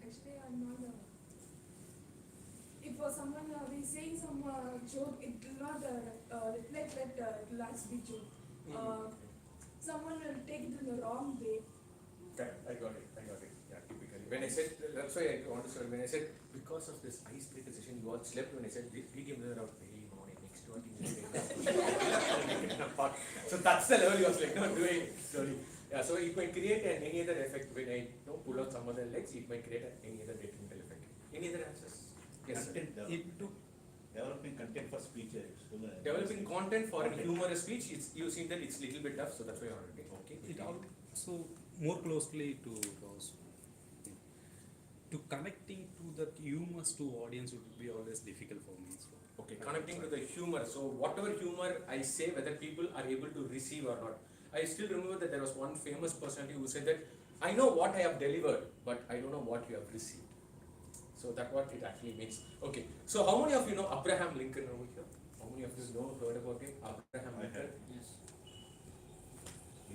Actually, I'm not. If someone is saying some joke, it will not reflect that it will actually be joke. Someone will take it in the wrong way. Okay, I got it. Yeah, typically. When I said, that's why I want to say, when I said, because of this icebreaker session, you all slept when I said, we came there out very morning, next 20 minutes. So that's the level you was like, no, doing slowly. Yeah, so it might create any other effect when I pull out some other legs, it might create any other technical effect. Any other answers? Yes, sir. Developing content for speech. Developing content for a humorous speech, you see that it's little bit tough, so that's why I already okay. It also more closely to those to connecting to the humors to audience would be always difficult for me. So. Okay, connecting to the humor. So whatever humor I say, whether people are able to receive or not. I still remember that there was one famous personality who said that, I know what I have delivered, but I don't know what you have received. So that's what it actually means. Okay, so how many of you know Abraham Lincoln over here? How many of you know, heard about him? Abraham Lincoln? Yes.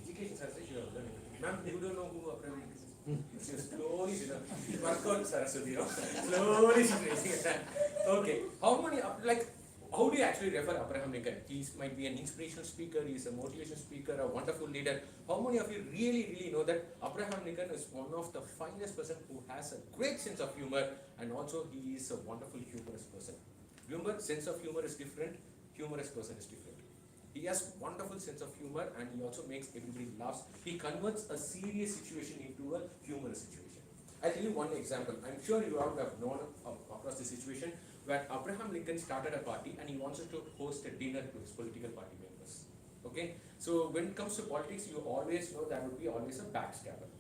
Education Saraswati, you have learned. Ma'am, you don't know who Abraham Lincoln is? You slowly, work out Saraswati, you know? Slowly she's raising a hand. Okay, how many, how do you actually refer Abraham Lincoln? He might be an inspirational speaker, he's a motivation speaker, a wonderful leader. How many of you really know that Abraham Lincoln is one of the finest person who has a great sense of humor, and also he is a wonderful humorous person. Remember, sense of humor is different, humorous person is different. He has wonderful sense of humor and he also makes everybody laugh. He converts a serious situation into a humorous situation. I'll tell you one example. I'm sure you all have known across the situation where Abraham Lincoln started a party and he wanted to host a dinner to his political party members. Okay? So when it comes to politics, you always know there would be always a backstabber.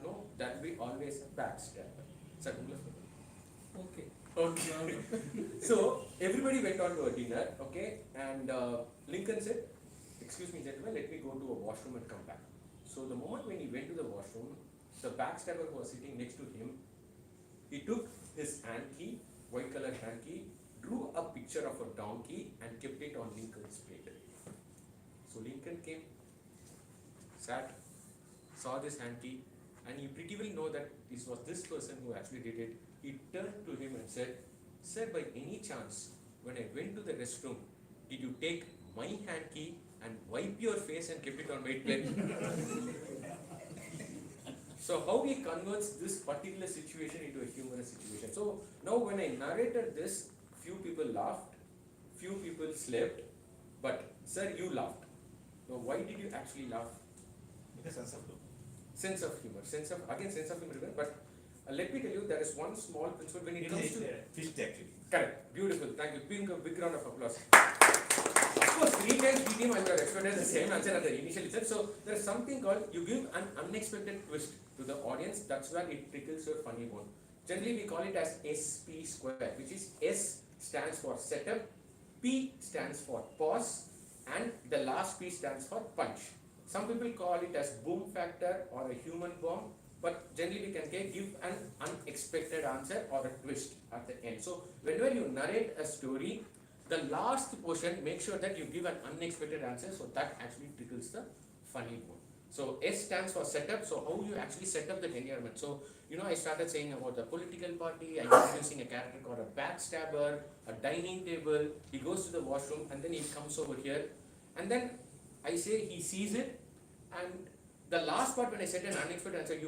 No, that will be always a backstabber. Okay. Okay. So everybody went on to a dinner, okay, and Lincoln said, "Excuse me, gentlemen, let me go to a washroom and come back." So the moment when he went to the washroom, the backstabber who was sitting next to him, he took his hanky, white colored hanky, drew a picture of a donkey and kept it on Lincoln's plate. So Lincoln came, sat, saw this hanky, and you pretty well know that this was this person who actually did it. He turned to him and said, "Sir, by any chance, when I went to the restroom, did you take my hanky and wipe your face and keep it on my plate?" So how he converts this particular situation into a humorous situation. So now when I narrated this, few people laughed, few people slept, but sir, you laughed. Now why did you actually laugh? With a sense of humor. Sense of humor. Sense of humor, but let me tell you, there is one small principle when it comes to fish actually. Correct. Beautiful. Thank you. Big round of applause. Of course, 3 times beat him, I would have expected the same answer at the initial itself. So there is something called, you give an unexpected twist to the audience. That's where it triggers your funny bone. Generally, we call it as SP square, which is S stands for setup, P stands for pause, and the last P stands for punch. Some people call it as boom factor or a human bomb. But generally we can give an unexpected answer or a twist at the end. So whenever you narrate a story, the last portion, make sure that you give an unexpected answer, so that actually triggers the funny bone. So S stands for setup, so how you actually set up the environment. So I started saying about the political party, I'm introducing a character called a backstabber, a dining table, he goes to the washroom and then he comes over here, and then I say he sees it, and the last part when I said an unexpected answer,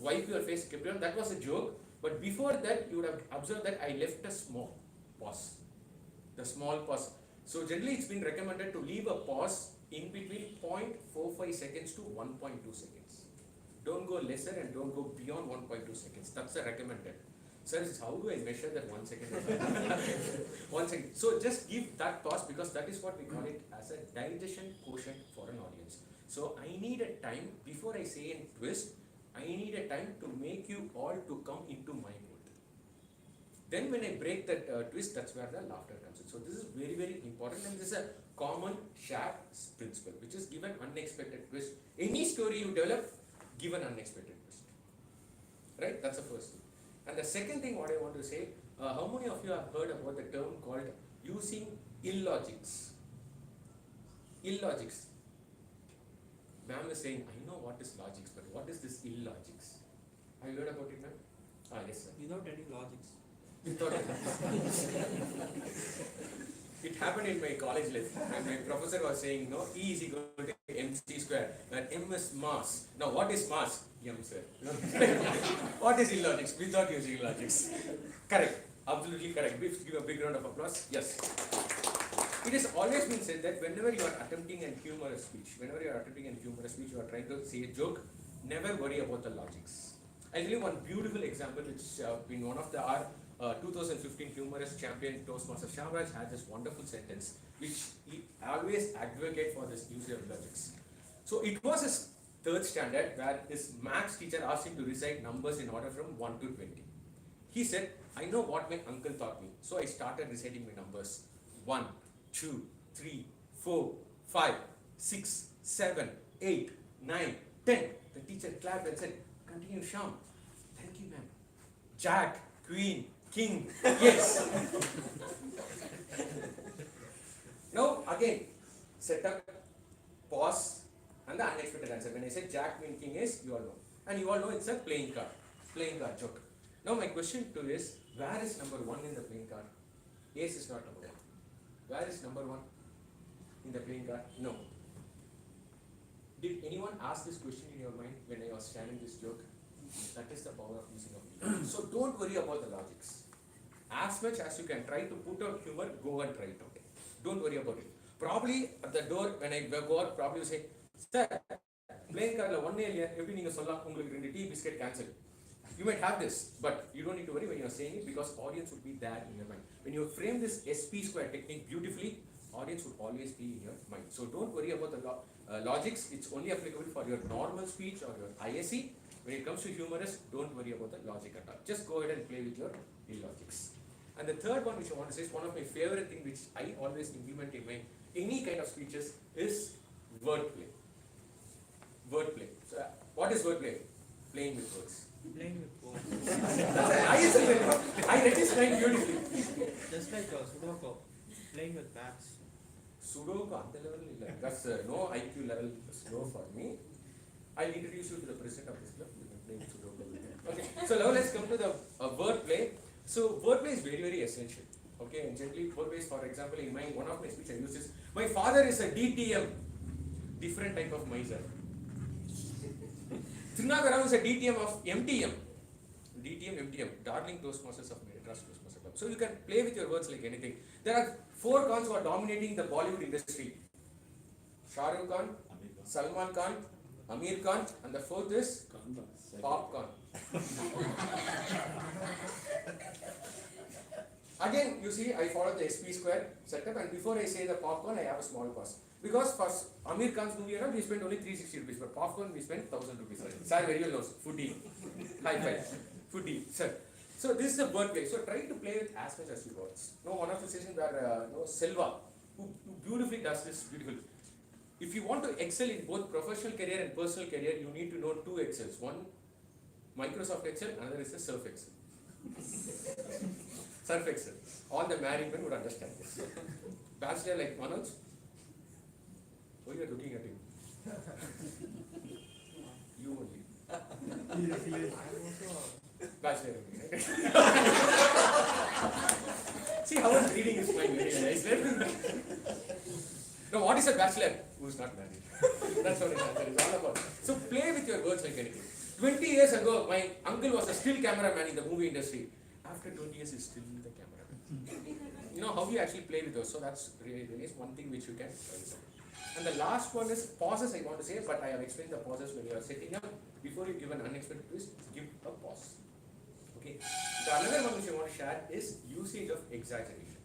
wipe your face, keep it on, that was a joke. But before that, you would have observed that I left a small pause. The small pause. So generally it's been recommended to leave a pause in between 0.45 seconds to 1.2 seconds. Don't go lesser and don't go beyond 1.2 seconds. That's the recommended. Sir, how do I measure that 1 second? 1 second. So just give that pause, because that is what we call it as a digestion quotient for an audience. So I need a time, before I say a twist, I need a time to make you all to come into my mood. Then when I break that twist, that's where the laughter comes in. So this is very, very important, and this is a common shared principle, which is give an unexpected twist. Any story you develop, give an unexpected twist. Right? That's the first thing. And the second thing what I want to say, how many of you have heard about the term called using illogics? Illogics. Ma'am is saying, I know what is logics, but what is this illogics? Have you heard about it, ma'am? Yes, sir. Without any logics. Without any. It happened in my college life. And my professor was saying, no, E is equal to MC square, where M is mass. Now, what is mass? M, sir. What is illogics? Without using illogics. Correct. Absolutely correct. Give a big round of applause. Yes. It has always been said that whenever you are attempting a humorous speech, you are trying to say a joke, never worry about the logics. I'll tell you one beautiful example, which been one of our 2015 humorous champion Toastmasters Shamraj had this wonderful sentence, which he always advocate for this use of logics. So it was 3rd standard where his maths teacher asked him to recite numbers in order from 1 to 20. He said, I know what my uncle taught me. So I started reciting my numbers. 1, 2, 3, 4, 5, 6, 7, 8, 9, 10. The teacher clapped and said, continue, Sham. Thank you, ma'am. Jack, Queen, King, yes. Now again, set up, pause, and the unexpected answer. When I say Jack, Queen, King is, you all know. And you all know it's a playing card joke. Now my question to you is, where is number 1 in the playing card? Ace is not number 1. Where is number 1 in the playing card? No. Did anyone ask this question in your mind when I was sharing this joke? That is the power of using of humor. So don't worry about the logics. As much as you can try to put out humor, go and try it out. Don't worry about it. Probably at the door, when I go out, probably you say, sir, playing card one day, every ninga solla, ungalku tea biscuit cancel. You might have this, but you don't need to worry when you are saying it because audience would be there in your mind. When you frame this SP square technique beautifully, audience would always be in your mind. So don't worry about the logics. It's only applicable for your normal speech or your ISE. When it comes to humorous, don't worry about the logic at all. Just go ahead and play with your illogics. And the third one which I want to say is one of my favorite things which I always implement in my any kind of speeches is wordplay. Wordplay. So what is wordplay? Playing with words. Playing with words. I read this line beautifully. Just like Sudoku, playing with maths. Sudoku on the level, that's no IQ level slow for me. I'll introduce you to the president of this club. You can play Sudoku with him. Okay, so now let's come to the wordplay. So wordplay is very, very essential. Okay, and generally wordplay is, for example, in my one of my speech I use this. My father is a DTM, different type of miser. Trinagaram is a DTM of MTM. DTM, MTM, Darling Toastmasters of Madras Toastmaster Club. So you can play with your words like anything. There are 4 Khans who are dominating the Bollywood industry. Shah Rukh Khan, Salman Khan, Amir Khan, and the 4th is Popcorn. Again, you see, I follow the SP square setup, and before I say the popcorn, I have a small pause. Because for Amir Khan's movie, we spent only 360 rupees. For popcorn, we spent 1000 rupees. Sir, very well knows. Foodie. High five. Foodie. Sir. So this is the wordplay. So try to play with as much as you want. No, one of the sessions where Selva, who beautifully does this beautiful. If you want to excel in both professional career and personal career, you need to know 2 Excels. One, Microsoft Excel, another is the Surf Excel. Surf Excel. All the married men would understand this. Bachelor like Manoj, why you are looking at him? You only. Bachelor. See how I'm reading his mind very nice. Now, what is a bachelor? Who is not married? That's what his answer is all about. So play with your words like anything. 20 years ago, my uncle was a still cameraman in the movie industry. After 20 years, he's still the cameraman. You know how you actually play with those. So that's really one thing which you can try with. And the last one is pauses I want to say, but I have explained the pauses when you are setting up. Before you give an unexpected twist, give a pause. Okay. The another one which I want to share is usage of exaggeration.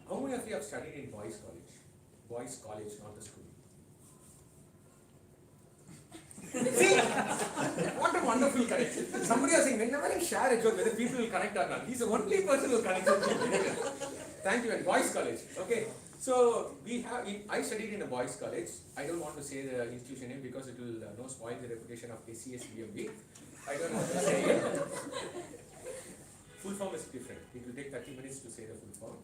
How many of you have studied in boys' college? Boys' college, not the school. See, what a wonderful connection. Somebody was saying, whenever I share a joke, whether people will connect or not, he's the only person who will connect with me. Thank you, and boys' college. Okay, so I studied in a boys' college. I don't want to say the institution name because it will spoil the reputation of SCS BMB. I don't want to say it. Full form is different. It will take 30 minutes to say the full form.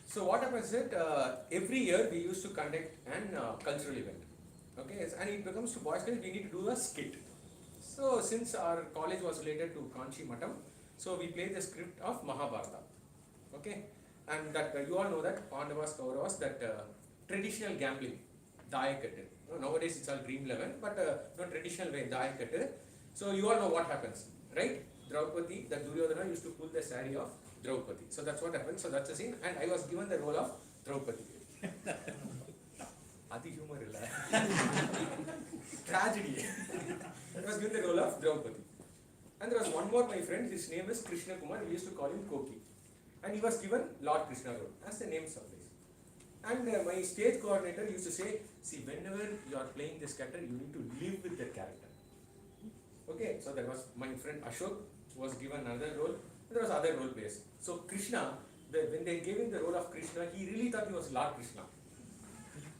So what happens is that every year we used to conduct an cultural event. Okay, and it becomes to boys' college, we need to do a skit. So since our college was related to Kanchi Matam, so we played the script of Mahabharata. Okay, and that you all know that Pandavas, Kauravas, that traditional gambling, Dayakattu. Nowadays it's all Dream 11, but no traditional way, Dayakattu. So you all know what happens, right? Draupadi, the Duryodhana used to pull the saree of Draupadi. So that's what happened. So that's the scene, and I was given the role of Draupadi. Adi humor illa. Tragedy. I was given the role of Draupadi. And there was one more, my friend, his name is Krishna Kumar, we used to call him Koki. And he was given Lord Krishna role, as the name suggests. And my stage coordinator used to say, See, whenever you are playing this character, you need to live with the character. Okay, so there was my friend Ashok was given another role, there was other role players. So Krishna, when they gave him the role of Krishna, he really thought he was Lord Krishna.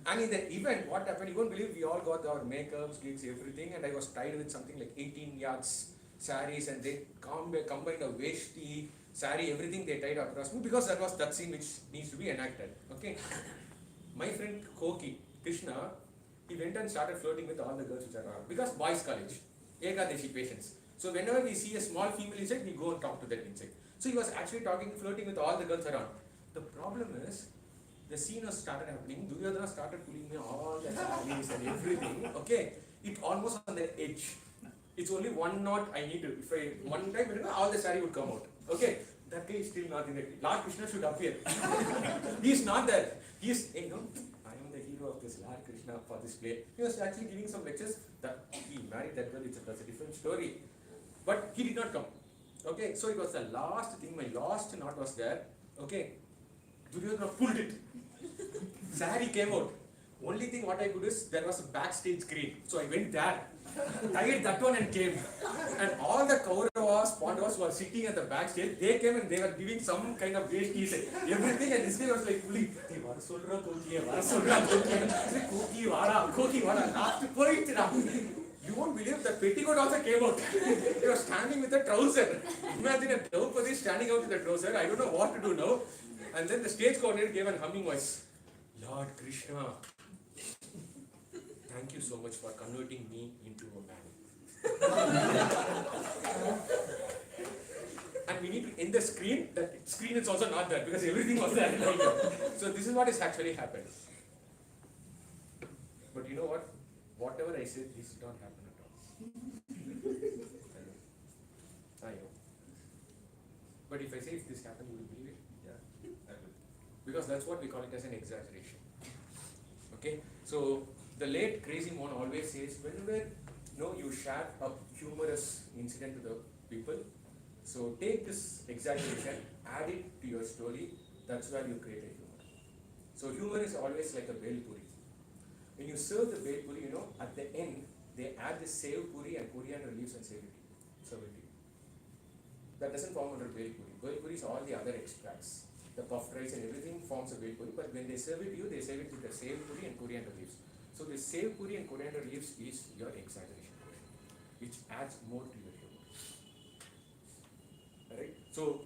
And in the event, what happened, you won't believe, we all got our makeups, gigs, everything, and I was tied with something like 18 yards saris, and they combined a veshti, sari, everything they tied across me, because that was that scene which needs to be enacted. Okay. My friend Koki, Krishna, he went and started flirting with all the girls which are around, because boys' college, Ekadeshi patients. So whenever we see a small female insect, we go and talk to that insect. So he was actually flirting with all the girls around. The problem is, the scene was started happening, Duryodhana started pulling me all the sarees and everything, okay, it almost on the edge. It's only one knot I need to, if I, one time, all the saree would come out, okay. That guy is still not in the, Lord Krishna should appear. He is not there. He is, hey, no, I am the hero of this Lord Krishna for this play. He was actually giving some lectures, that he married that girl, that's a different story. But he did not come, okay. So it was the last thing, my last knot was there, okay. Duryodhana pulled it. Saree came out. Only thing what I could is, there was a backstage screen. So I went there, tied that one and came. And all the Kauravas, Pandavas were sitting at the backstage. They came and they were giving some kind of veshtis, everything. And this guy was like pulling, hey, vara solra Koki, Koki vada, last point. You won't believe that petticoat also came out. He was standing with a trouser. Imagine a Draupadi standing out with a trouser. I don't know what to do now. And then the stage coordinator gave a humming voice. Lord Krishna, thank you so much for converting me into a man. And we need to end the screen. That screen is also not there because everything was there. So this is what has actually happened. But you know what? Whatever I said, this did not happen at all. I know. But if I say if this happened, you will believe it? Yeah, I will. Because that's what we call it as an exaggeration. Okay? So the late crazy one always says, whenever you share a humorous incident to the people, so take this exaggeration, add it to your story, that's where you create a humor. So humor is always like a bel puri. When you serve the bel puri, at the end, they add the save puri and coriander leaves and serve it to you. That doesn't form under bel puri. Bel puri is all the other extracts. The puffed rice and everything forms a bel puri, but when they serve it to you, they serve it with the save puri and coriander leaves. So the save puri and coriander leaves is your exaggeration, which adds more to your humor. Alright? So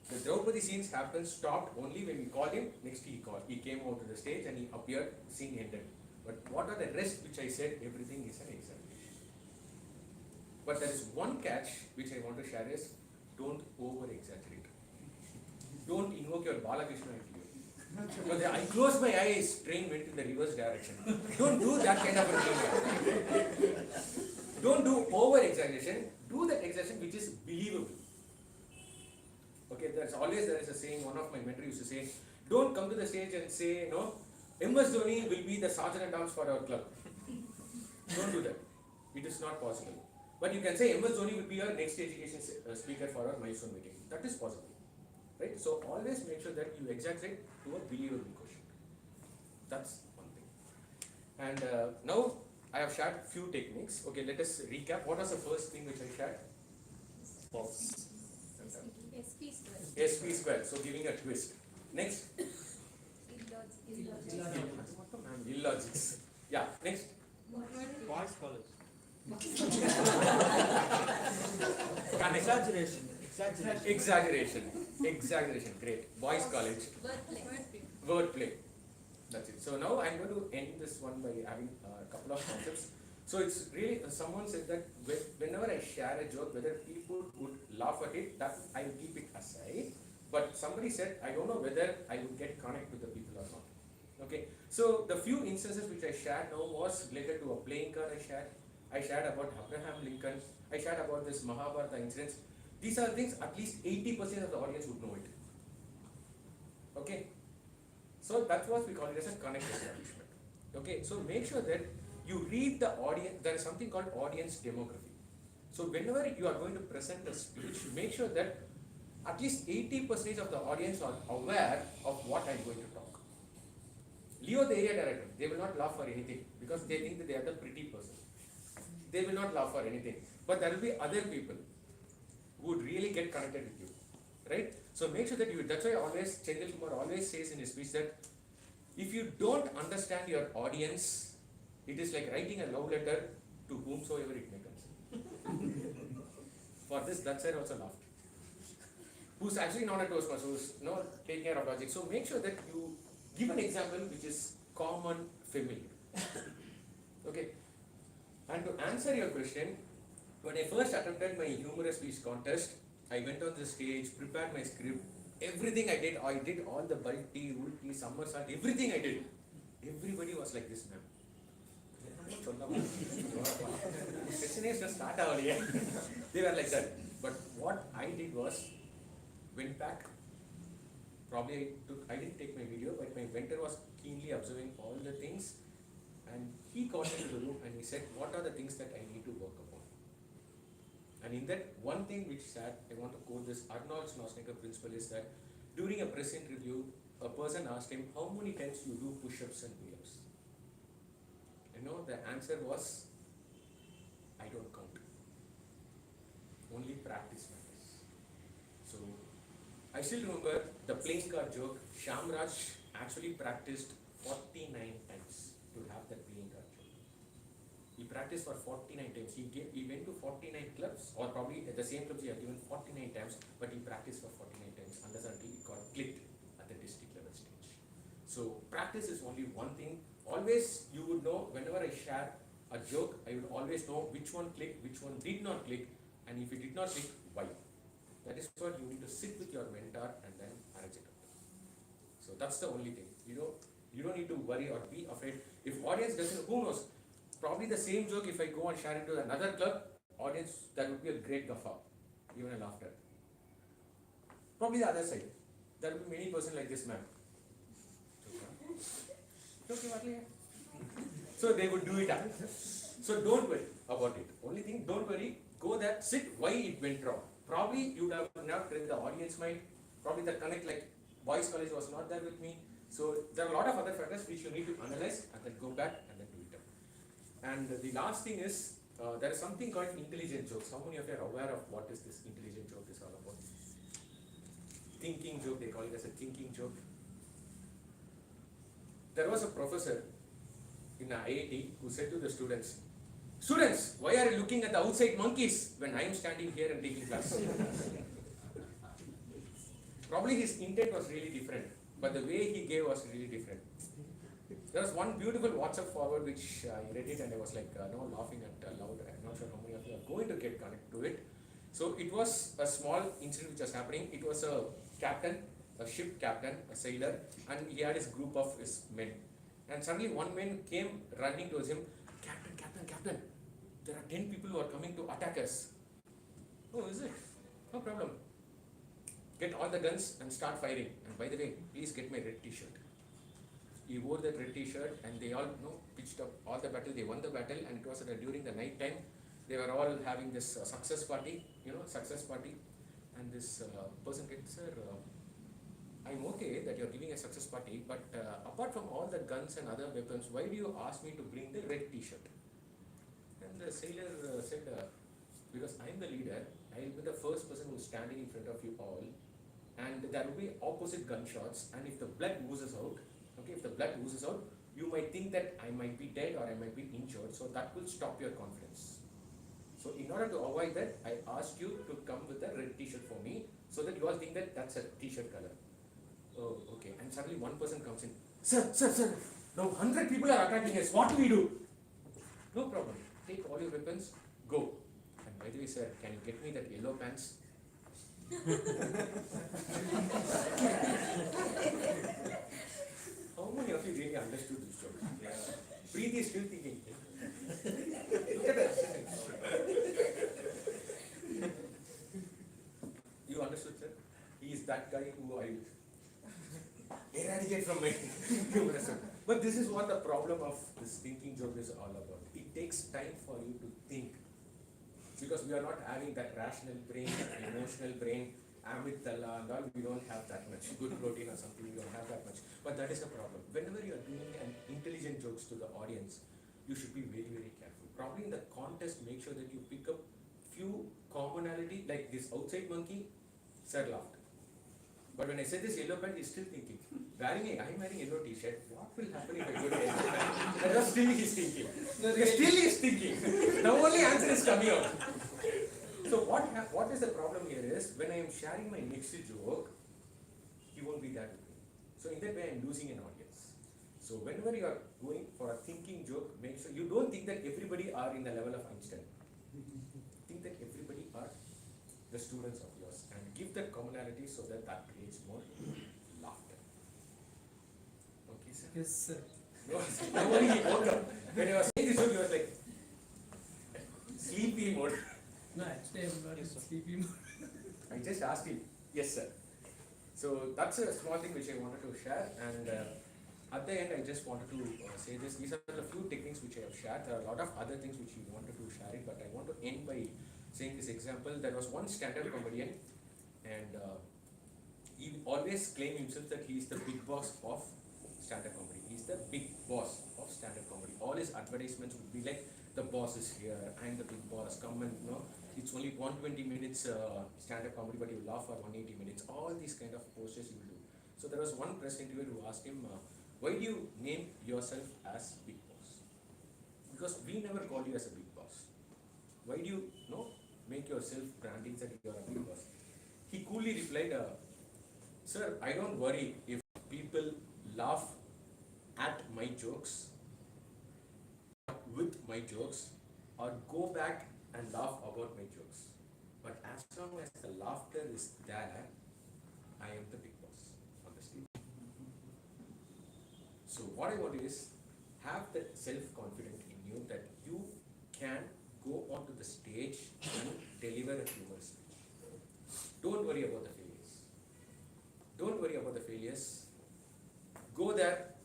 the Draupadi scenes stopped only when we called him, next he came out to the stage and he appeared, scene ended. But what are the rest which I said, everything is an exaggeration. But there is one catch which I want to share is, don't over-exaggerate. Don't invoke your Balakrishna into you. But I closed my eyes, train went in the reverse direction. Don't do that kind of a thing. Don't do over-exaggeration, do that exaggeration which is believable. Okay, there is a saying, one of my mentors used to say, don't come to the stage and say, MS Dhoni will be the sergeant at arms for our club. Don't do that. It is not possible. But you can say MS Dhoni will be our next education speaker for our milestone meeting. That is possible. Right? So always make sure that you exaggerate to a believable question. That's one thing. And now I have shared few techniques. Okay, let us recap. What was the first thing which I shared? Pause. SP square. SP square. So giving a twist. Next. Illogics. Yeah, next. Boys college. Exaggeration. Great. Boys college. Wordplay. That's it. So now I'm going to end this one by having a couple of concepts. So it's really, someone said that whenever I share a joke, whether people would laugh at it, that I will keep it aside. But somebody said, I don't know whether I would get connect with the people or not. Okay, so the few instances which I shared now was related to a playing card I shared about Abraham Lincoln, I shared about this Mahabharata incidents. These are things at least 80% of the audience would know it. Okay, so that's what we call it as a connect establishment. Okay, so make sure that you read the audience. There is something called audience demography. So whenever you are going to present a speech, make sure that at least 80% of the audience are aware of what I am going to talk. Leo, the area director, they will not laugh for anything because they think that they are the pretty person. They will not laugh for anything. But there will be other people who would really get connected with you, right? So make sure that you, that's why always, Chandil Kumar always says in his speech that if you don't understand your audience, it is like writing a love letter to whomsoever it may concern. For this, that side also laughed. Who's actually not a Toastmaster, who's not taking care of logic. So make sure that you give an example which is common, familiar. Okay. And to answer your question, when I first attempted my humorous speech contest, I went on the stage, prepared my script, everything I did all the bulk tea, wool tea, somersault, everything I did. Everybody was like this, ma'am. Session is just start earlier. They were like that. But what I did was, went back. Probably I didn't take my video, but my mentor was keenly observing all the things, and he got into the room and he said, what are the things that I need to work upon? And in that, one thing which said, I want to quote this Arnold Schwarzenegger principle is that during a press interview, a person asked him, how many times you do push-ups and pull-ups? You know, the answer was, I don't count. Only practice matters. So, I still remember the playing card joke. Shamraj actually practiced 49 times to have that playing card joke. He practiced for 49 times. He went to 49 clubs, or probably at the same clubs he had given 49 times, but he practiced for 49 times until it got clicked at the district level stage. So practice is only one thing. Always you would know, whenever I share a joke, I will always know which one clicked, which one did not click, and if it did not click, why. That is what you need to sit with your mentor and then arrange it up. So that's the only thing. You don't need to worry or be afraid. If audience doesn't, who knows? Probably the same joke, if I go and share it to another club, audience, that would be a great guffaw, even a laughter. Probably the other side. There will be many person like this man. So they would do it up. So don't worry about it. Only thing, don't worry, go there, sit, why it went wrong. Probably you would have not read the audience mind, probably the connect, like boys college was not there with me. So there are a lot of other factors which you need to analyze and then go back and then do it up. And the last thing is, there is something called intelligent jokes. How many of you are aware of what is this intelligent joke is all about? Thinking joke, they call it as a thinking joke. There was a professor in the IIT who said to the students, students, why are you looking at the outside monkeys when I am standing here and taking class? Probably his intent was really different, but the way he gave was really different. There was one beautiful WhatsApp forward which I read it and I was like, laughing at loud. I'm not sure how many of you are going to get connected to it. So it was a small incident which was happening. It was a captain, a ship captain, a sailor, and he had his group of his men. And suddenly one man came running towards him, Captain, there are 10 people who are coming to attack us. Oh, is it? No problem. Get all the guns and start firing. And by the way, please get my red t-shirt. He wore that red t-shirt and they all pitched up all the battle. They won the battle, and it was during the night time. They were all having this success party, and this person said, sir, I'm okay that you're giving a success party, but apart from all the guns and other weapons, why do you ask me to bring the red t-shirt? And the sailor said, because I'm the leader, I'll be the first person who's standing in front of you all, and there will be opposite gunshots, and if the blood oozes out, you might think that I might be dead or I might be injured, so that will stop your confidence. So in order to avoid that, I asked you to come with a red t-shirt for me, so that you all think that that's a t-shirt color. Oh, okay. And suddenly one person comes in, sir, now 100 people are attacking us, what do we do? No problem, take all your weapons, go. And by the way, sir, can you get me that yellow pants? How many of you really understood this joke? Preeti is still thinking. Look at that. You understood, sir? He is that guy who I eradicate from my humorous. But this is what the problem of this thinking joke is all about. It takes time for you to think. Because we are not having that rational brain, emotional brain. amygdala and all, we don't have that much. Good protein or something, we don't have that much. But that is a problem. Whenever you are doing an intelligent jokes to the audience, you should be very, very careful. Probably in the contest, make sure that you pick up few commonality, like this outside monkey, sir laughed. But when I said this yellow pant, he's still thinking, I'm wearing yellow t-shirt, what will happen if I go to yellow pant? That was still he's thinking. Still he's thinking. Now only answer is coming out. So what is the problem here is, when I am sharing my next joke, he won't be there with me. So in that way, I am losing an audience. So whenever you are going for a thinking joke, make sure you don't think that everybody are in the level of Einstein. Think that everybody are the students of yours, and give that commonality so that creates more laughter. Okay, sir? Yes, sir. Nobody woke up. When I was saying this joke, he was like, sleepy mode. No, actually I'm not in sleepy mode. I just asked him, yes sir. So that's a small thing which I wanted to share, and at the end I just wanted to say this. These are the few techniques which I have shared. There are a lot of other things which we wanted to share it, but I want to end by saying this example. There was one stand-up comedian, and he always claimed himself that he is the big boss of stand-up comedy. He is the big boss of stand-up comedy. All his advertisements would be like, the boss is here, I'm the big boss, come and it's only 120 minutes stand-up comedy, but you laugh for 180 minutes. All these kind of posters you will do. So there was one press interviewer who asked him, why do you name yourself as big boss? Because we never called you as a big boss. Why do you make yourself branding that you are a big boss? He coolly replied, sir, I don't worry if people laugh at my jokes, with my jokes, or go back and laugh about my jokes. But as long as the laughter is there, I am the big boss on the stage. So what I want is, have that self-confidence in you that you can go onto the stage and deliver a humorous speech. Don't worry about the failures. Don't worry about the failures. Go there,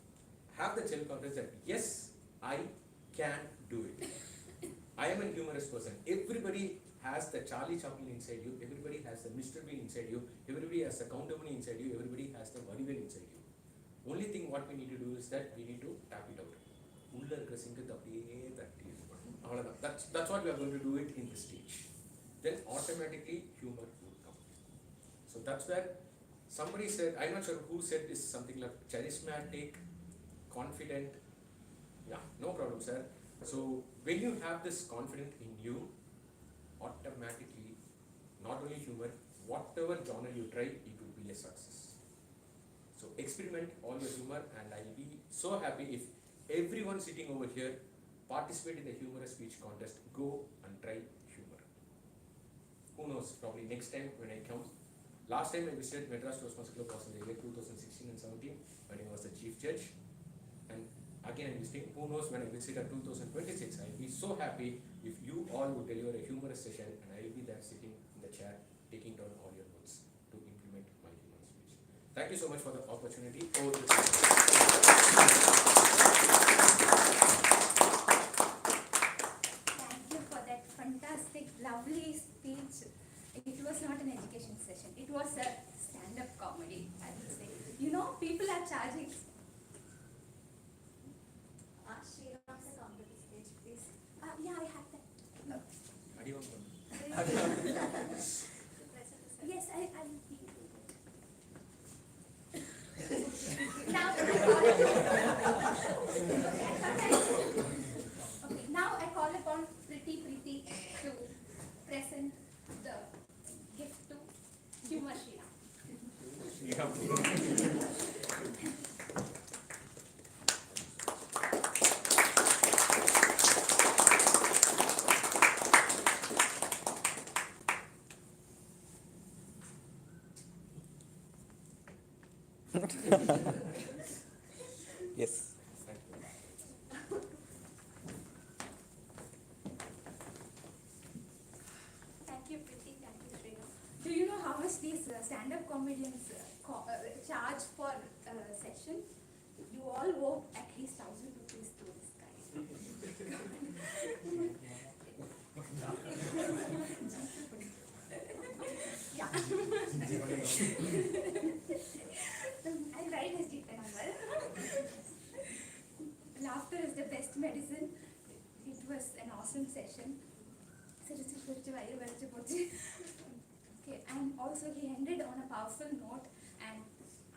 have the self-confidence that yes, I can do it. I am a humorous person. Everybody has the Charlie Chaplin inside you. Everybody has the Mr. Bean inside you. Everybody has the Count Money inside you. Everybody has the Vadivel inside you. Only thing what we need to do is that we need to tap it out. That's what we are going to do it in the stage. Then automatically humor will come. So that's where somebody said, I'm not sure who said this, something like charismatic, confident. Yeah, no problem, sir. So when you have this confidence in you, automatically, not only humor, whatever genre you try, it will be a success. So experiment all your humor, and I'll be so happy if everyone sitting over here participate in the humorous speech contest. Go and try humor. Who knows, probably next time when I come. Last time I visited Madras Toastmasters Club was in the year 2016 and 17 when I was the chief judge. And again I'm visiting, who knows, when I visit at 2026, I'll be so happy if you all would deliver a humorous session and I'll be there sitting in the chair taking down all your notes to implement my humorous speech. Thank you so much for the opportunity. Thank you for that fantastic, lovely speech. It was not an education session. It was a stand-up comedy, I would say. You know, people are charging. Share of the come to the stage, please. Yeah, I have that. Yes, I will be. Now, okay, now I call upon Pretty to present the gift to Humor Shira. Yes. Thank you, Priti. Thank you, Shrina. Do you know how much these stand-up comedians charge for session? You all owe at least 1,000 rupees to this guy. Yeah. I'll write his GPA number. Laughter is the best medicine. It was an awesome session. Okay, and also he ended on a powerful note, and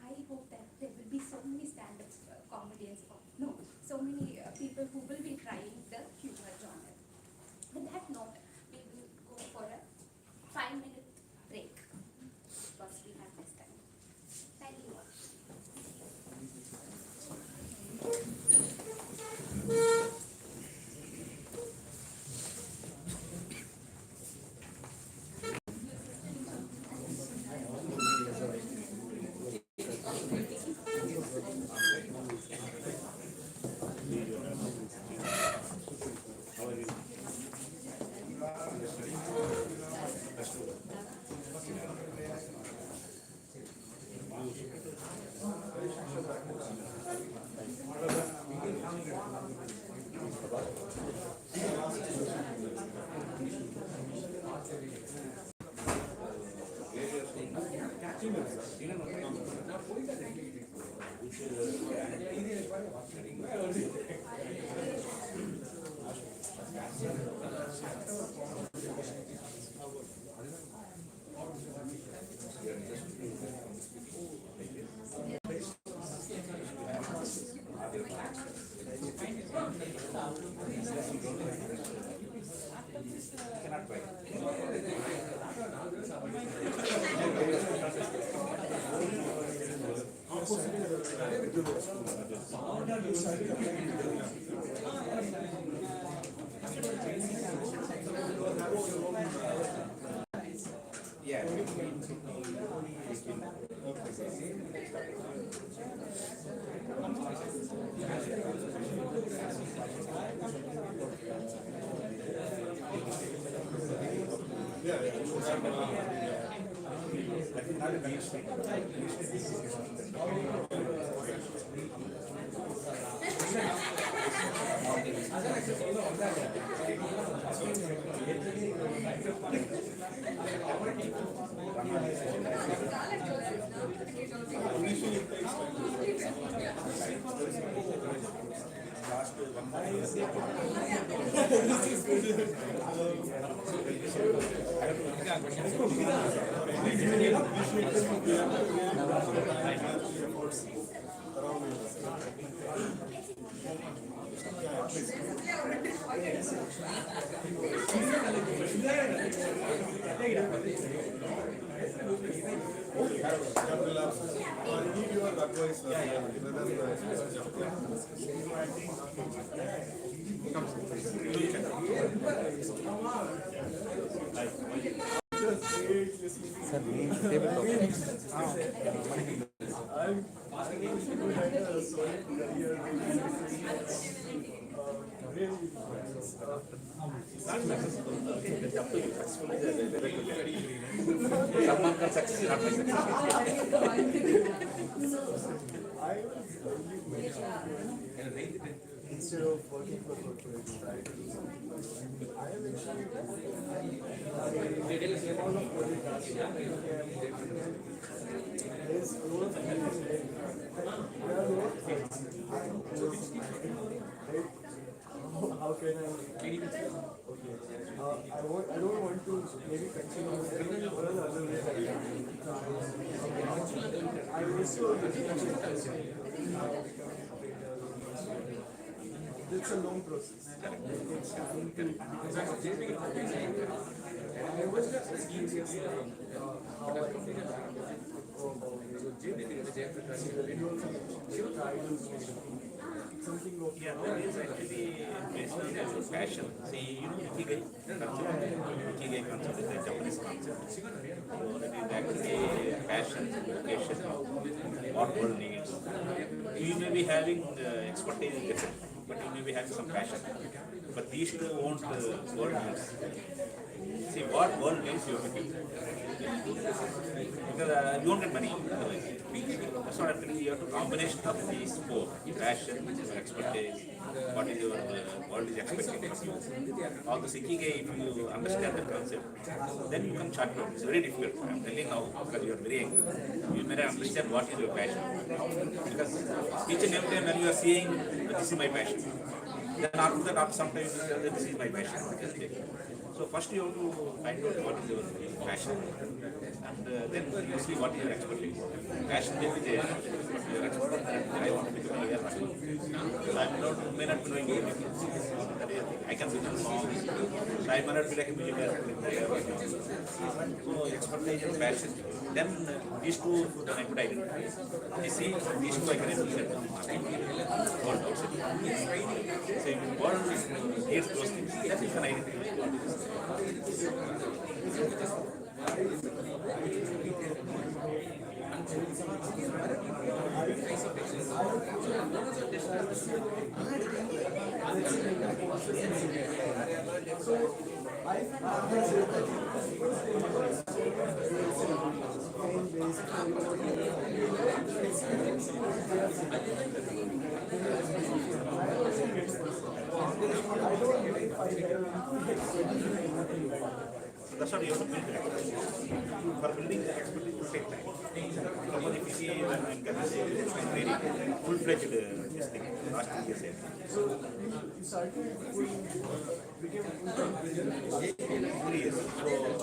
I hope that there will be so many stand-up comedians, so many people who will be trying the humor genre. With that note, we will go for a 5-minute break because we have this time. Thank you all. Yeah. Instead of working for corporates, try to do something like that. I have actually all of project tasks. There's growth and how can I okay. I don't want to maybe continue with other ways I can. I also it's a long process. It's time to I was just curious how I can something of Yeah, that is actually based on your passion. See, you know, Ikigai concept is a Japanese concept. So it is actually passion, vocation, what world needs. You may be having expertise in different, but you may be having some passion. But these two won't world needs. See, what world needs you will be. Because because you won't get money. That's what I'm telling you. You have to combination of these four: passion, expertise, what is your what is expected from you. All the Ikigai, if you understand the concept, then you can chart it out. It's very difficult. I'm telling now because you are very young. You may not understand what is your passion. Because each and every time when you are saying, this is my passion, then after that, after some time, you tell that this is my passion. So first you have to find out what is your passion, and then you see what is your expertise. Passion may be there, but your expertise, I want to become a lawyer. So I may not be knowing anything. I can become songs, so I may not be like a music director. So expertise and passion. Then these two, then I could identify. I see these two I can identify from market. World outside. So if you world hates those things, then you can identify what it is. That's what you have to build it. For building the expertise will take time. Suppose if you see when I'm very full-fledged this thing, last 2 years. So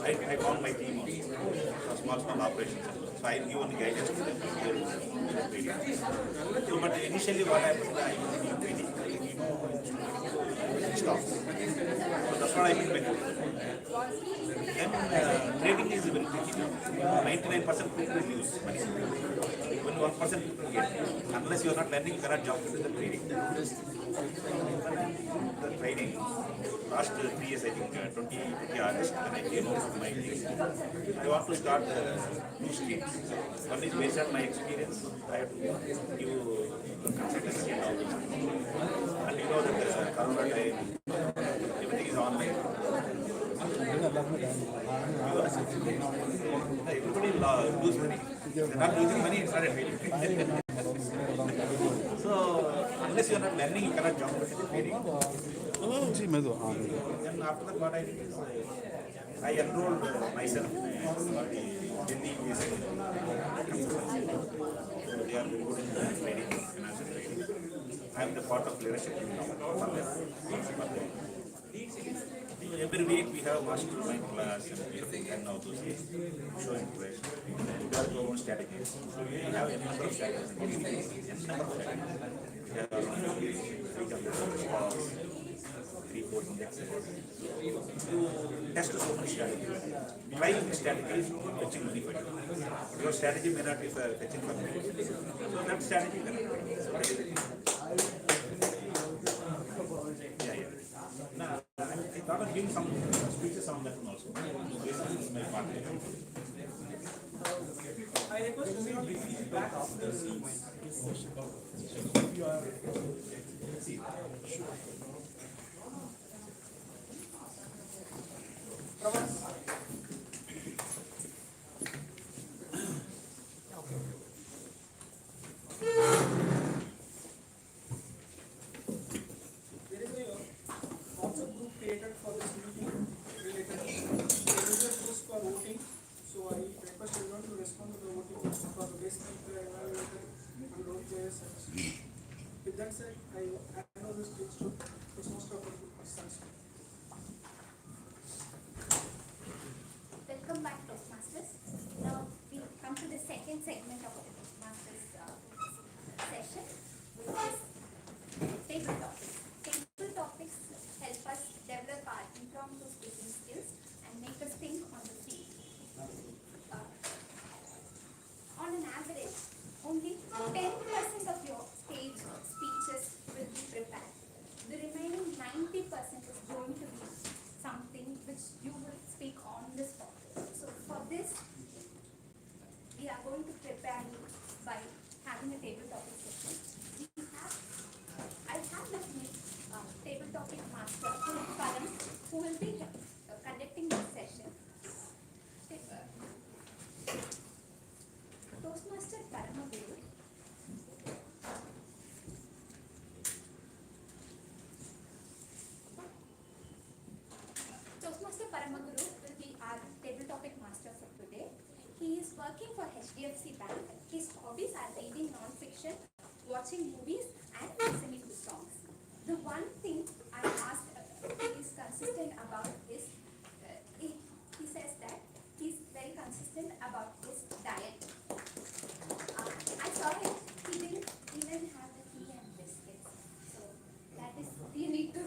I found my team also, small operations. So I give only guidance to them. So, but initially what happened, I was doing training, stop. So that's what I mean by that. Then trading is very tricky. 99% people will lose money. Only 1% people get. Unless you are not learning, you cannot jump into the trading. The trading, last 3 years, I think 20 August, when I came out of my thing, I want to start 2 streams. One is based on my experience. I have to give consultancy and all those things. And you know that Corona time, everything is online. Everybody lose money. They're not losing money, it's not a failure. So, unless you are not learning, you cannot jump into the trading. Then after that, what I did is I enrolled myself in the Delhi based consultancy. So they are very good in trading, financial trading. I am the part of leadership team now for them. Every week we have mastermind class and we can now to see show interest. We have our own strategies. So we have a number of strategies. We have around 300 stocks, 3-4 indexes. You test so many strategies. Trying strategies fetching money for you. Your strategy may not be fetching for money. So that strategy Now, I thought of giving some speeches on that one also. Basically, my partner. I request you to give feedback after the session. You are created for this meeting related. There is a post for voting, so I request everyone to respond to the voting for the best speaker, evaluator, and role players. With that said, I hand over the stage to Toastmaster of the Sons. Welcome back, Toastmasters. Now we come to the second segment of the Toastmasters session, which is table topics. Table topics help us develop our impromptu speaking skills and make us think on the field. On an average, only 10% of your stage speeches will be prepared. The remaining 90% is going to be something which you will speak on the spot. So for this, we are going to prepare you by having a table topic session. I have with me table topic master Karan, who will be conducting this session. working for HDFC Bank. His hobbies are reading non-fiction, watching movies, and listening to songs. The one thing I asked he is consistent about is, he says that he's very consistent about his diet. I saw it, he didn't even have the tea and biscuits. So that is, we need to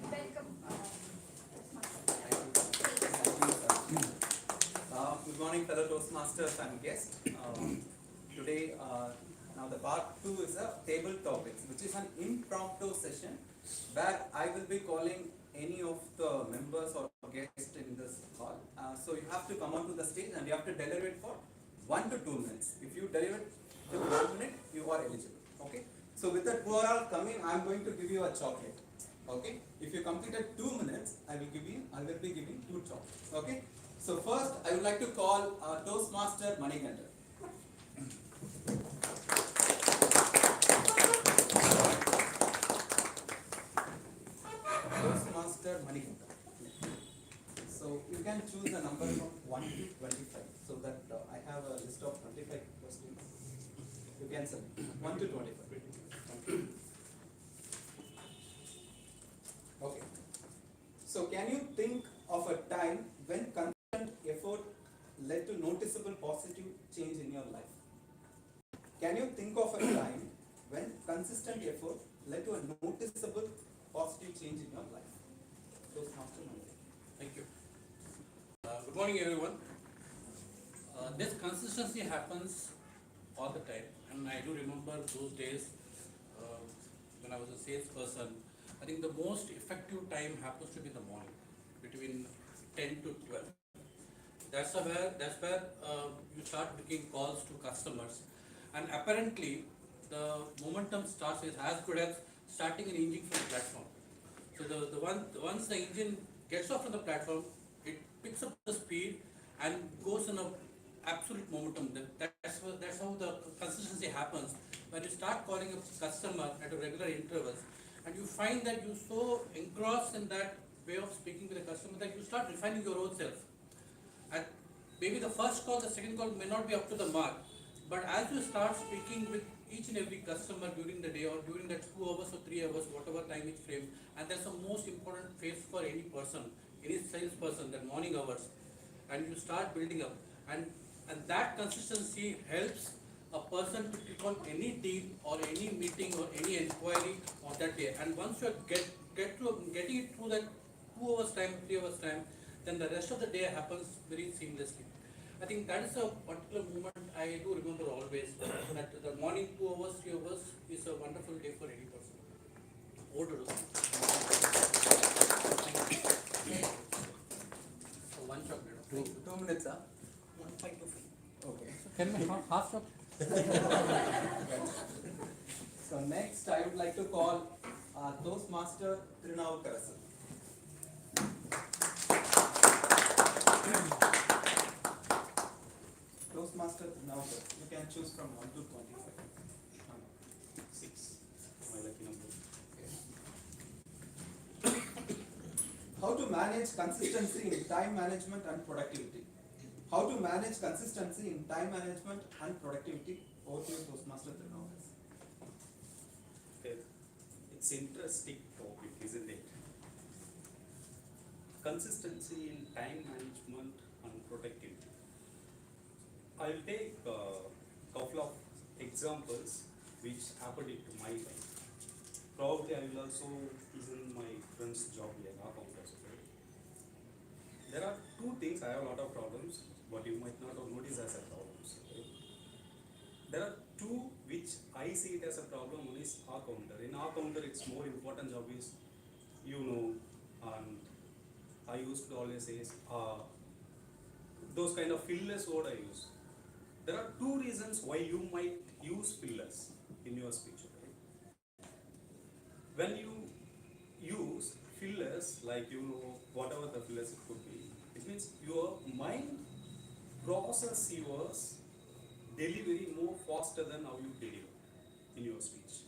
welcome Good morning, fellow Toastmasters and guests. Today, now the part 2 is a table topics, which is an impromptu session where I will be calling any of the members or guests in this hall. So you have to come onto the stage and you have to deliberate for 1 to 2 minutes. If you deliberate till 1 minute, you are eligible. Okay. So with that overall coming, I am going to give you a chocolate. Okay. If you completed 2 minutes, I will be giving 2 chocolates. Okay. So first, I would like to call Toastmaster Manikanta. Toastmaster Manikanta. So you can choose a number from 1 to 25. So that I have a list of 25 questions. You can select 1 to 25. Okay. So can you think of a time when effort led to noticeable positive change in your life? Can you think of a time when consistent effort led to a noticeable positive change in your life? Thank you. Good morning, everyone. This consistency happens all the time, and I do remember those days when I was a salesperson. I think the most effective time happens to be the morning, between 10 to 12. That's where you start making calls to customers, and apparently the momentum starts is as good as starting an engine from the platform. So once the engine gets off from the platform, it picks up the speed and goes in a absolute momentum. That's how the consistency happens. When you start calling a customer at a regular intervals, and you find that you're so engrossed in that way of speaking with the customer that you start refining your own self. And maybe the first call, the second call may not be up to the mark, but as you start speaking with each and every customer during the day or during that 2 hours or 3 hours, whatever time it's framed, and that's the most important phase for any person, any salesperson, that morning hours, and you start building up, and that consistency helps a person to click on any deal or any meeting or any inquiry on that day. And once you getting it through that 2 hours time, 3 hours time, then the rest of the day happens very seamlessly. I think that is a particular moment I do remember always, that the morning 2 hours, 3 hours is a wonderful day for any person. Over to you. So 1 chocolate. 2 minutes, huh? 1.25. Okay. Can we half chocolate? So next, I would like to call Toastmaster Trinavukarasan. Toastmaster Trinavukarasan. You can choose from 1 to 25. 6. My lucky number. How to manage consistency in time management and productivity? How to manage consistency in time management and productivity? Over to you, Toastmaster Trinavukarasan. It's interesting topic, isn't it? Consistency in time management and productivity. I'll take a couple of examples which happened into my life. Probably I will also use in my friend's job here, accountants. There are 2 things. I have a lot of problems, but you might not have noticed as a problems. There are 2 which I see it as a problem. One is our counter. In our counter, it's more important job is, and I used to always say those kind of fillers what I use. There are 2 reasons why you might use fillers in your speech. Okay? When you use fillers, like whatever the fillers it could be, it means your mind process yours delivery more faster than how you deliver in your speech.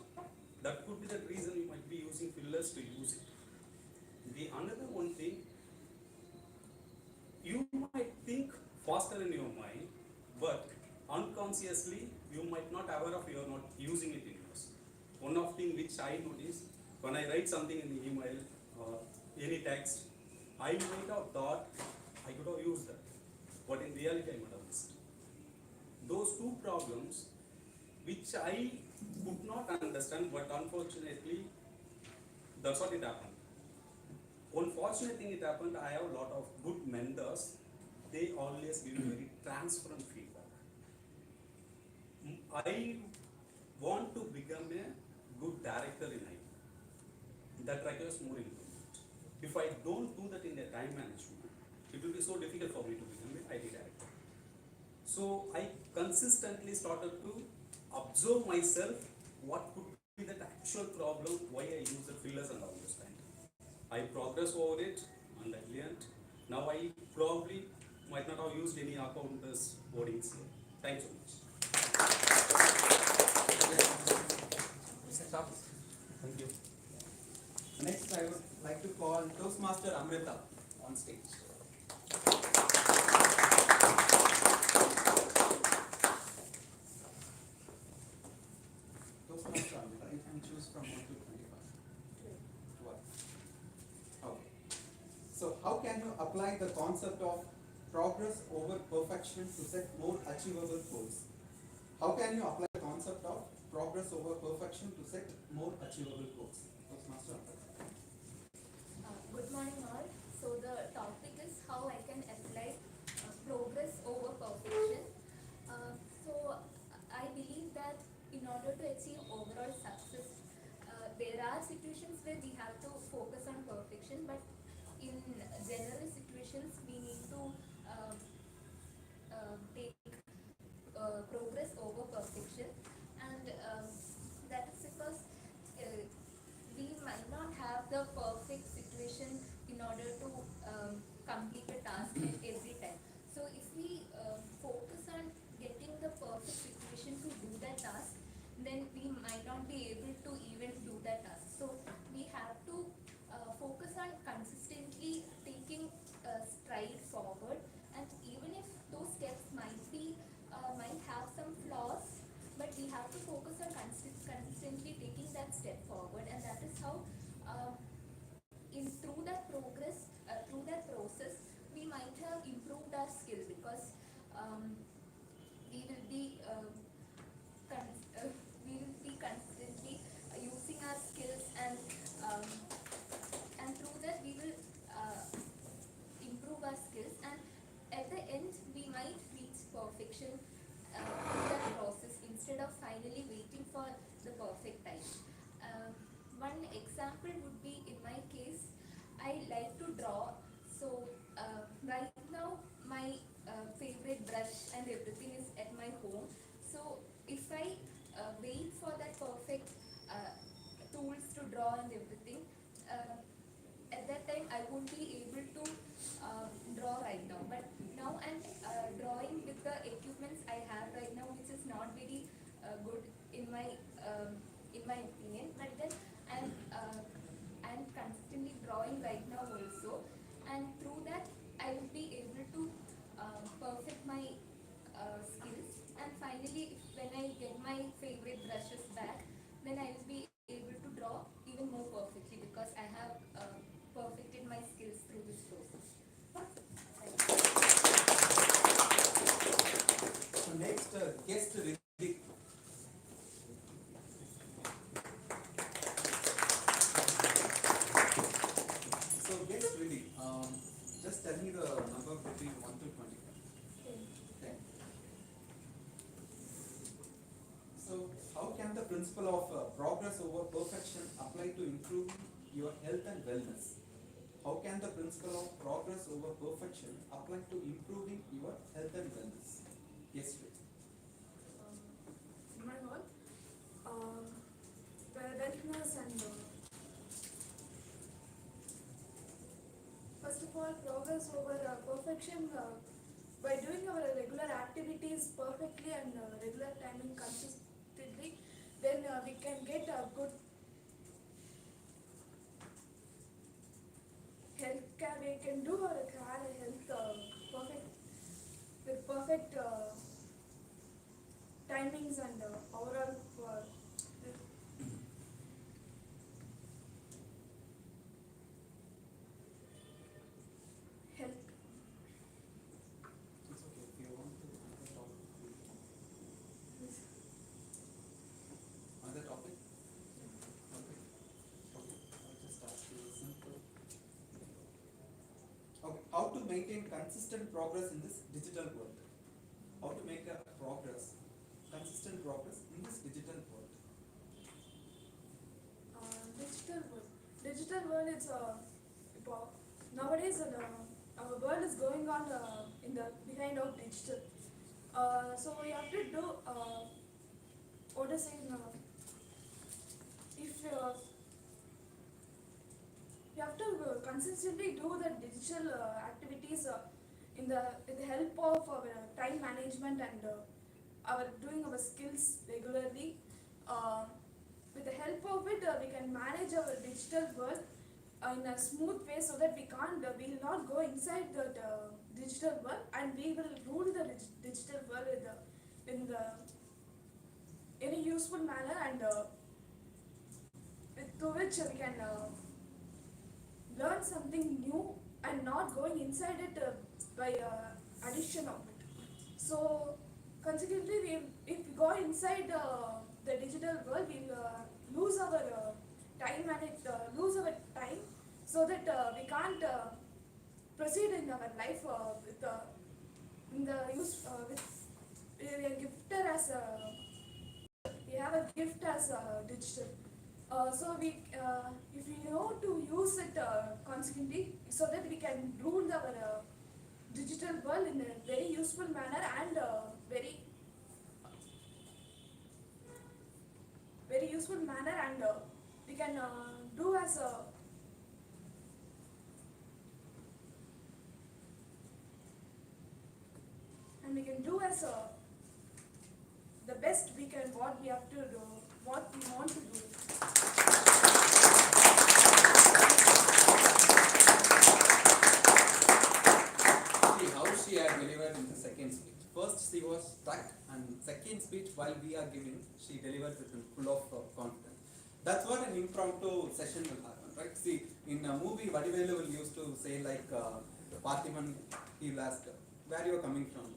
That could be the reason you might be using fillers to use it. The another one thing, you might think faster in your mind, but unconsciously you might not aware of you are not using it in yours. One of thing which I notice when I write something in the email or any text, I might have thought I could have used that, but in reality I might have missed. Those two problems which I could not understand, but unfortunately that's what it happened. One fortunate thing it happened, I have a lot of good mentors. They always give me very transparent feedback. I want to become a good director in IT. That requires more improvement. If I don't do that in the time management, it will be so difficult for me to become an IT director. So I consistently started to observe myself, what could be that actual problem, why I use the fillers and all those kind. I progress over it and I learned. Now I probably might not have used any accountants wordings here. Thanks so much. Mr. Charles. Thank you. Next, I would like to call Toastmaster Amrita on stage. Toastmaster Amrita, you can choose from 1 to 25. 12. Okay. So, how can you apply the concept of progress over perfection to set more achievable goals? How can you apply the concept of progress over perfection to set more achievable goals? Toastmaster Amrita. Good morning all. So the topic is how I can apply progress over perfection. So I believe that in order to achieve overall success, there are situations where we have to focus on perfection, but in general situations we need to take progress over perfection, and that is because we might not have the perfect situation in order to complete a task every time. So if we focus on getting the perfect situation to do that task, then we might not be able to even do that task. So we have to focus on consistently taking a stride forward, and even if those steps might have some flaws, but we have to focus on consistently taking that step forward, and that is how through that progress, through that process, we might have improved our skill, because we will be constantly using our skills, and through that we will improve our skills, and at the end we might reach perfection through that process, instead of finally waiting for the perfect time. One example would be, in my case, I like to draw. So right now my favorite brush and everything is at my home. So if I wait for that perfect tools to draw and everything, at that time I won't be able to draw right now. But now I'm drawing with the equipments I have right now, which is not very good in my opinion. But then I'm constantly drawing right now also, and through that I will be able to perfect my skills, and finally when I get my favorite brushes back, then I will be able to draw even more perfectly, because I have perfected my skills through this process. So next, guest Ritik. So guest Ritik, just tell me the number between 1 to 25. 10. So how can the principle of progress over perfection apply to improving your health and wellness? How can the principle of progress over perfection apply to improving your health and wellness? Yes, Ritik. In my hall, wellness and first of all, progress over perfection, by doing our regular activities perfectly and regular timing consistently, then we can get a good health care. We can do our health perfect. perfect timings and overall health. It's okay, if you want to another topic. Other topic? Okay. Okay, I'll just ask you a simple. Okay, how to maintain consistent progress in this digital world? How to make a consistent progress in this digital world? Digital world is nowadays our world is going on in the behind of digital. So we have to do what to say if you have to consistently do the digital activities with the help of our time management and our doing our skills regularly. With the help of it, we can manage our digital world in a smooth way so that we will not go inside the digital world, and we will rule the digital world in a useful manner, and through which we can learn something new and not going inside it by addition of it. So consequently, if we go inside the digital world, we'll lose our time and lose our time, so that we can't proceed in our life with in the use with we are gifted as we have a gift as digital. So if we know to use it consequently, so that we can rule our digital world in a very useful manner and very useful manner, and we can do as a the best we can, what we have to do, what we want to do. See how she had delivered in the second speech. First she was stuck, and second speech while we are giving, she delivered with full of confidence. That's what an impromptu session will happen, right? See, in a movie, Vadivelu will used to say like, Parthiman, he will ask, where you are coming from?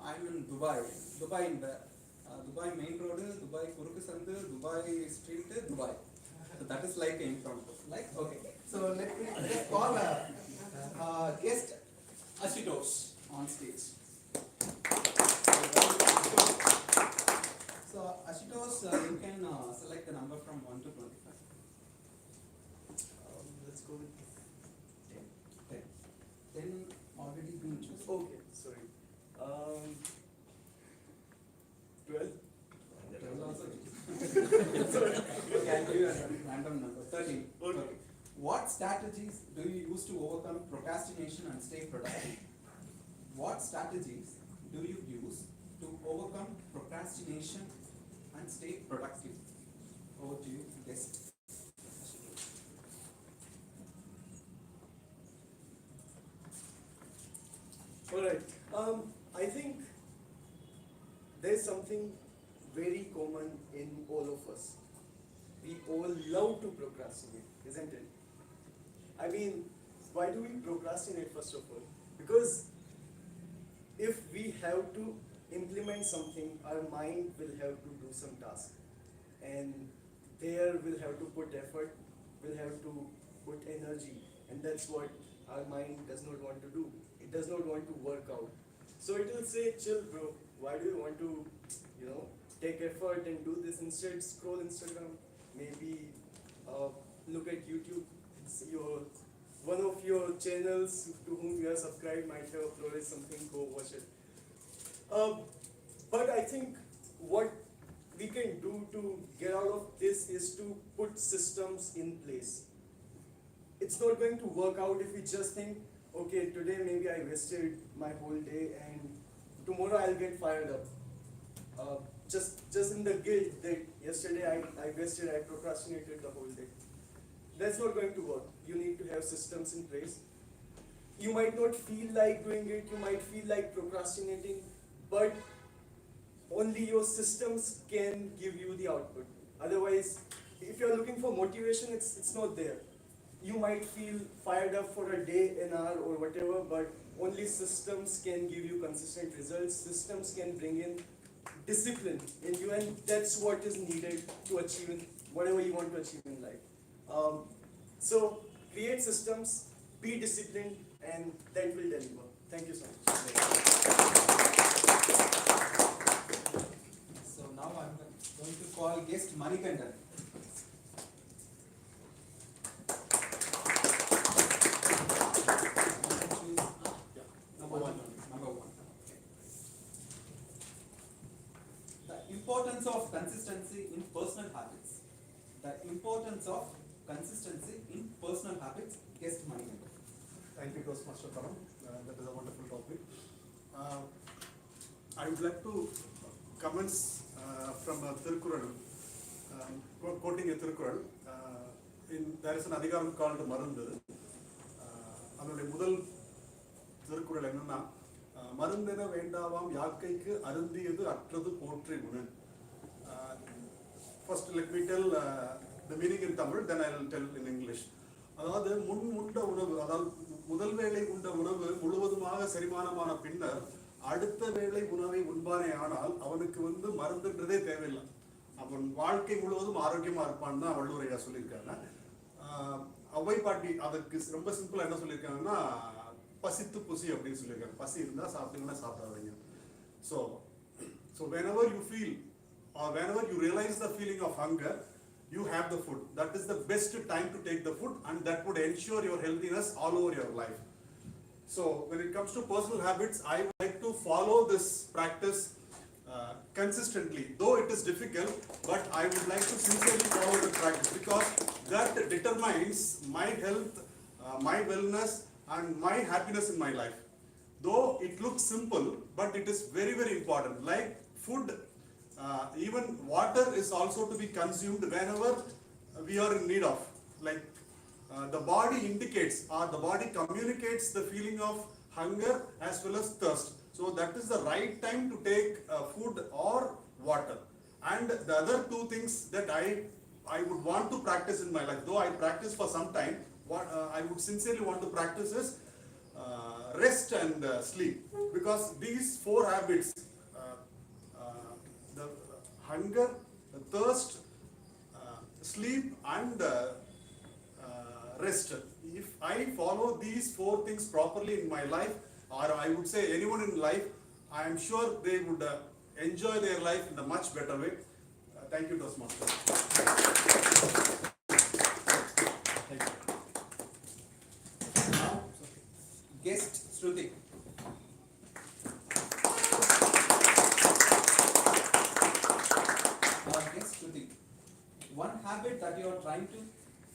I'm in Dubai. Dubai in where? Dubai main road, Dubai Kuruk Sandhu, Dubai street, Dubai. So that is like an impromptu. Like, okay. So let me just call a guest, Ashutosh, on stage. So Ashutosh, you can select the number from 1 to 25. Let's go with 10. 10 already been chosen. Okay, sorry. 12. 12 also. Okay, I'll give you a random number. 13. Okay. What strategies do you use to overcome procrastination and stay productive? What strategies do you use to overcome procrastination and stay productive? Over to you, guest. Alright. I think there's something very common in all of us. We all love to procrastinate, isn't it? I mean, why do we procrastinate first of all? Because if we have to implement something, our mind will have to do some task. And there we'll have to put effort, we'll have to put energy, and that's what our mind does not want to do. It does not want to work out. So it will say, chill bro, why do you want to, take effort and do this? Instead, scroll Instagram, maybe look at YouTube. It's one of your channels to whom you are subscribed might have uploaded something, go watch it. But I think what we can do to get out of this is to put systems in place. It's not going to work out if we just think, okay, today maybe I wasted my whole day and tomorrow I'll get fired up. Just in the guilt that yesterday I procrastinated the whole day. That's not going to work. You need to have systems in place. You might not feel like doing it, you might feel like procrastinating, but only your systems can give you the output. Otherwise, if you're looking for motivation, it's not there. You might feel fired up for a day, an hour, or whatever, but only systems can give you consistent results. Systems can bring in discipline in you, and that's what is needed to achieve whatever you want to achieve in life. So create systems, be disciplined, and that will deliver. Thank you so much. So now I'm going to call guest Manikandan. Number one. Okay. The importance of consistency in personal habits. The importance of consistency in personal habits. Guest Manikandan. Thank you, Toastmaster Param. That is a wonderful topic. I would like to comments from a Tirukkural, quoting a Tirukkural. There is an adhikaram called Marundu. அதனுடைய முதல் திருக்குறள் என்னன்னா, மருந்தென வேண்டாவாம் யாக்கைக்கு அருந்தியது அற்றது போற்றி உணன். First let me tell the meaning in Tamil, then I will tell in English. அதாவது முன் உண்ட உணவு, அதாவது முதல் வேளை உண்ட உணவு முழுவதுமாக செரிமானமான பின்னர் அடுத்த வேளை உணவை உண்பானே ஆனால் அவனுக்கு மருந்துன்றதே தேவையில்லை, அவன் வாழ்க்கை முழுவதும் ஆரோக்கியமா இருப்பான்னு தான் வள்ளுவரையா சொல்லியிருக்காங்க. அவ்வை பாட்டி அதுக்கு ரொம்ப சிம்பிளா என்ன சொல்லியிருக்காங்கன்னா, பசித்து புசி அப்படின்னு சொல்லியிருக்காங்க. பசி இருந்தா சாப்பிட்டீங்கன்னா சாப்பிடாதீங்க. So whenever you feel or whenever you realize the feeling of hunger, you have the food. That is the best time to take the food, and that would ensure your healthiness all over your life. So when it comes to personal habits, I would like to follow this practice consistently, though it is difficult, but I would like to sincerely follow the practice because that determines my health, my wellness, and my happiness in my life. Though it looks simple, but it is very, very important. Like food, even water is also to be consumed whenever we are in need of. Like the body indicates or the body communicates the feeling of hunger as well as thirst. So that is the right time to take food or water. And the other two things that I would want to practice in my life, though I practice for some time, what I would sincerely want to practice is rest and sleep, because these four habits, the hunger, the thirst, sleep, and rest. If I follow these four things properly in my life, or I would say anyone in life, I am sure they would enjoy their life in a much better way. Thank you, Toastmaster. Thank you. Now, guest Shruti. Guest Shruti. One habit that you are trying to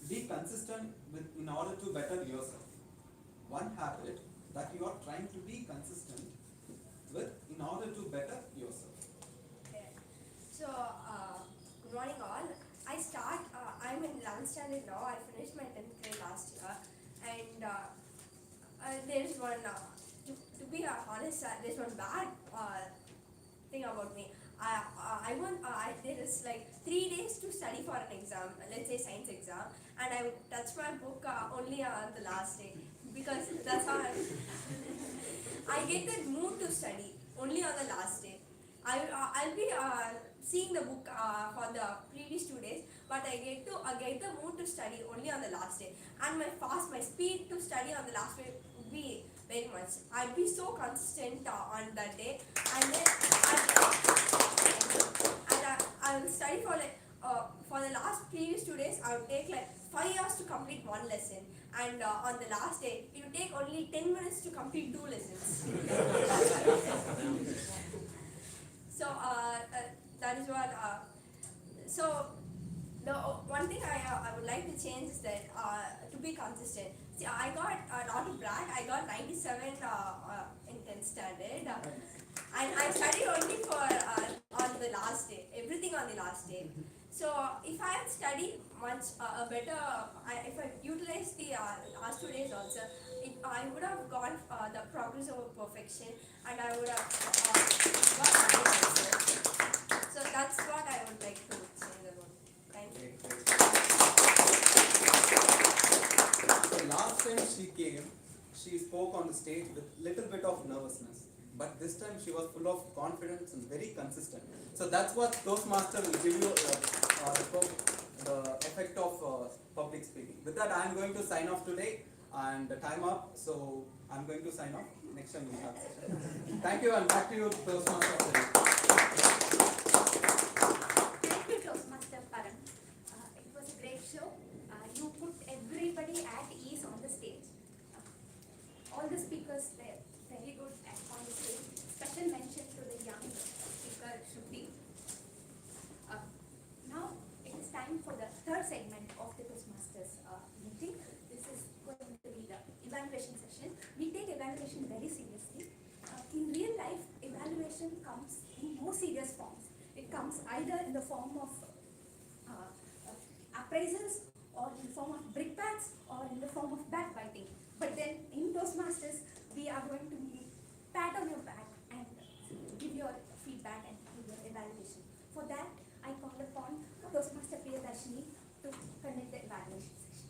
be consistent with in order to better yourself. One habit that you are trying to be consistent with in order to better yourself. Okay. So, good morning all. I'm in 11th standard now. I finished my 10th grade last year, and there is one, to be honest, there's one bad thing about me. There is like 3 days to study for an exam, let's say science exam, and I would touch my book only on the last day, because that's how I get the mood to study only on the last day. I'll be seeing the book for the previous 2 days, but I get the mood to study only on the last day, and my speed to study on the last day would be very much. I'd be so consistent on that day, and then I will study for the last previous 2 days. I would take like 5 hours to complete one lesson, and on the last day it would take only 10 minutes to complete 2 lessons. So that is what. So the one thing I would like to change is that to be consistent. See, I got not to brag, I got 97 in 10th standard, and I studied only for on the last day, everything on the last day. So if I had studied much better, if I utilized the last 2 days also, I would have got the progress over perfection, and I would have stage with little bit of nervousness. But this time she was full of confidence and very consistent. So that's what Toastmaster will give you the effect of public speaking. With that, I am going to sign off today, and time up. So I'm going to sign off. Next time we have session. Thank you, and back to you, Toastmaster. Thank you, Toastmaster Param. It was a great show. You put everybody at ease on the stage. All the speakers were very good on the stage. Special mention to the young speaker, Shruti. Now it is time for the third segment of the Toastmasters meeting. This is going to be the evaluation session. We take evaluation very seriously. In real life, evaluation comes in more serious forms. It comes either in the form of appraisals, or in the form of brickbats, or in the form of backbiting. But then in Toastmasters, we are going to pat on your back and give your feedback and give your evaluation. For that, I call upon Toastmaster Priyadashini to conduct the evaluation session.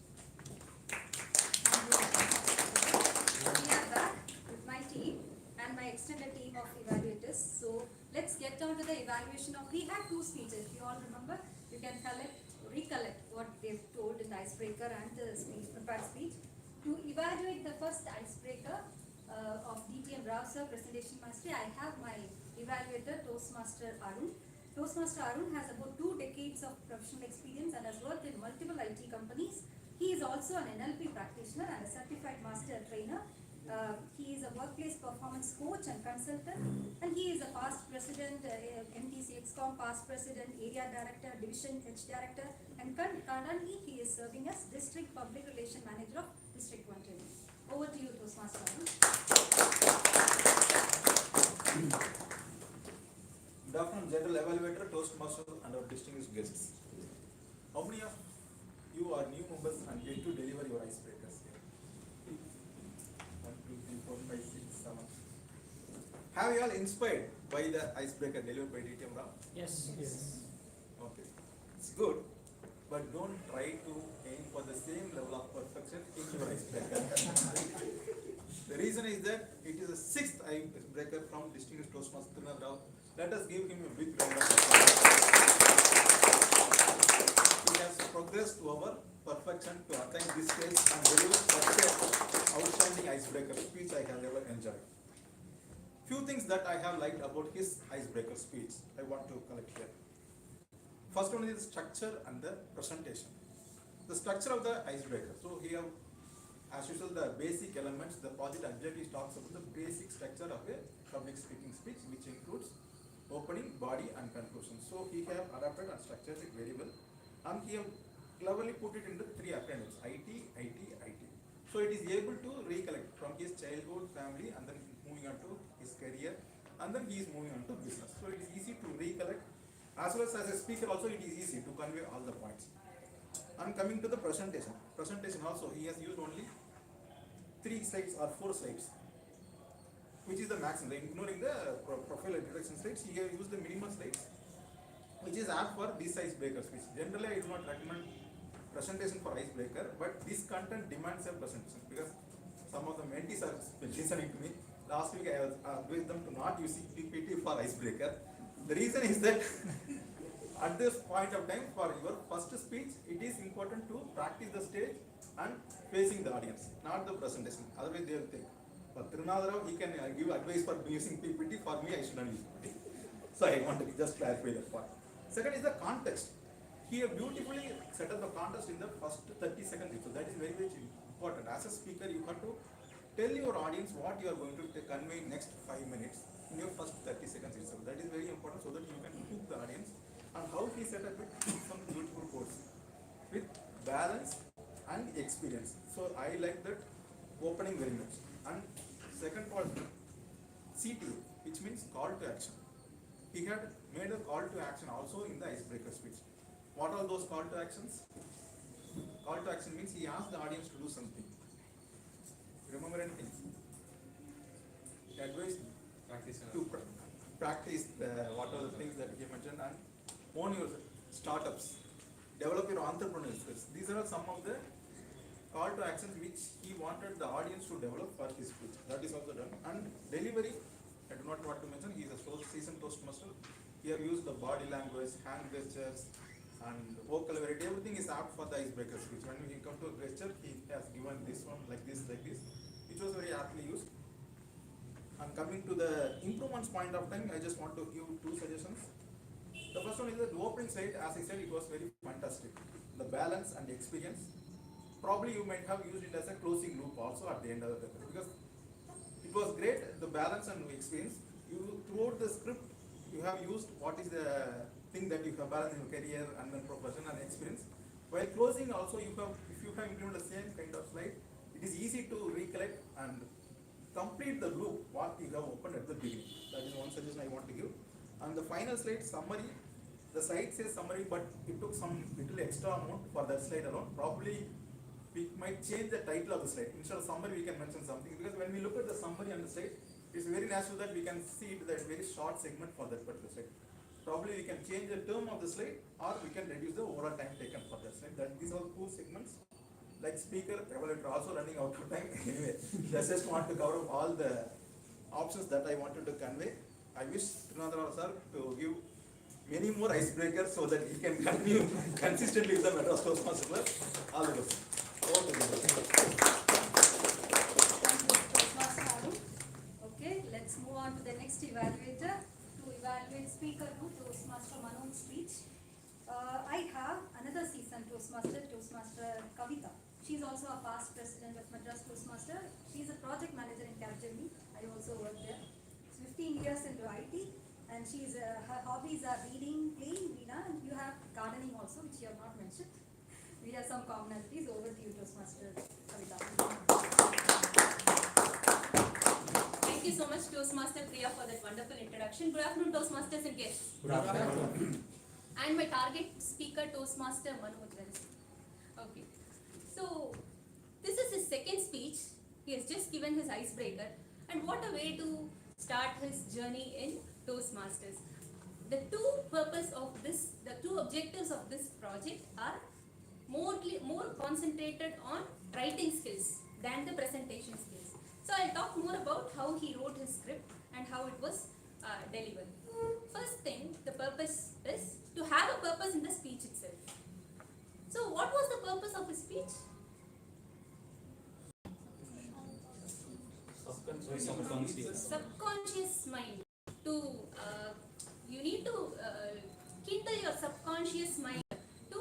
We are back with my team and my extended team of evaluators. So let's get down to the evaluation of, we had 2 speeches. You all remember? You can recollect what they've told in the icebreaker and the prepared speech. To evaluate the first icebreaker of DTM Rao sir, presentation mastery, I have my evaluator, Toastmaster Arun. Toastmaster Arun has about 2 decades of professional experience and has worked in multiple IT companies. He is also an NLP practitioner and a certified master trainer. He is a workplace performance coach and consultant, and he is a past president, MTC XCOM, past president, area director, division H director, and currently he is serving as district public relation manager of District 120. Over to you, Toastmaster Arun. Good afternoon, General Evaluator, Toastmaster, and our distinguished guests. How many of you are new members and yet to deliver your icebreakers here? 1, 2, 3, 4, 5, 6, 7. Have you all inspired by the icebreaker delivered by DTM Rao? Yes. Yes. Okay. It's good, but don't try to aim for the same level of perfection in your icebreaker. The reason is that it is the 6th icebreaker from distinguished Toastmaster Rao. Let us give him a big round of applause. He has progressed to our perfection to attain this stage and deliver such an outstanding icebreaker speech I have ever enjoyed. Few things that I have liked about his icebreaker speech I want to collect here. First one is the structure and the presentation. The structure of the icebreaker. So here, as usual, the basic elements, the project objective talks about the basic structure of a public speaking speech, which includes opening, body, and conclusion. So he have adapted and structured it very well, and he have cleverly put it into 3 acronyms: IT, IT, IT. So it is able to recollect from his childhood, family, and then moving on to his career, and then he is moving on to business. So it is easy to recollect, as well as a speaker also it is easy to convey all the points. And coming to the presentation. Presentation also, he has used only 3 slides or 4 slides, which is the maximum. Ignoring the profile introduction slides, he has used the minimum slides, which is apt for this icebreaker speech. Generally, I do not recommend presentation for icebreaker, but this content demands a presentation because some of the mentees are listening to me. Last week I was advised them to not use PPT for icebreaker. The reason is that at this point of time, for your first speech, it is important to practice the stage and facing the audience, not the presentation. Otherwise, they will think. For Tirunadara, he can give advice for using PPT. For me, I should not use PPT. So I want to just clarify that part. Second is the context. He beautifully set up the context in the first 30 seconds. So that is very, very important. As a speaker, you have to tell your audience what you are going to convey next 5 minutes in your first 30 seconds itself. That is very important so that you can hook the audience. And how he set up it, some beautiful quotes with balance and experience. So I like that opening very much. And second part, CTO, which means call to action. He had made a call to action also in the icebreaker speech. What are those call to actions? Call to action means he asked the audience to do something. Remember anything? He advised to practice what are the things that he mentioned, and own your startups, develop your entrepreneurial skills. These are some of the call to actions which he wanted the audience to develop for his speech. That is also done. And delivery, I do not want to mention, he is a seasoned Toastmaster. He have used the body language, hand gestures, and vocal variety. Everything is apt for the icebreaker speech. When he come to a gesture, he has given this one like this, which was very aptly used. And coming to the improvements point of time, I just want to give two suggestions. The first one is that the opening slide, as I said, it was very fantastic. The balance and the experience. Probably you might have used it as a closing loop also at the end of the paper, because it was great, the balance and experience. You throughout the script, you have used what is the thing that you have balanced in your career and then profession and experience. While closing also, if you have implemented the same kind of slide, it is easy to recollect and complete the loop what you have opened at the beginning. That is one suggestion I want to give. And the final slide summary, the slide says summary, but it took some little extra amount for that slide alone. Probably we might change the title of the slide. Instead of summary, we can mention something, because when we look at the summary on the slide, it's very natural that we can see it that very short segment for that particular slide. Probably we can change the term of the slide, or we can reduce the overall time taken for that slide. These are two segments. Like speaker, evaluator also running out of time. Anyway, I just want to cover up all the options that I wanted to convey. I wish Trinathara sir to give many more icebreakers so that he can continue consistently with the Madras Toastmasters Club. All the best. Over to you. Okay, let's move on to the next evaluator to evaluate speaker to Toastmaster Manoj's speech. I have another seasoned Toastmaster, Toastmaster Kavita. She's also a past president of Madras Toastmaster. She's a project manager in Capgemini. I also work there. She's 15 years into IT, and her hobbies are reading, playing Veena, and you have gardening also, which you have not mentioned. We have some commonalities. Over to you, Toastmaster Kavita. Thank you so much, Toastmaster Priya, for that wonderful introduction. Good afternoon, Toastmasters and guests. Good afternoon. And my target speaker, Toastmaster Manoj. Okay. So, this is his second speech. He has just given his icebreaker. And what a way to start his journey in Toastmasters. The two objectives of this project are more concentrated on writing skills than the presentation skills. So I'll talk more about how he wrote his script and how it was delivered. First thing, the purpose is to have a purpose in the speech itself. So what was the purpose of his speech? Subconscious mind. You need to kindle your subconscious mind to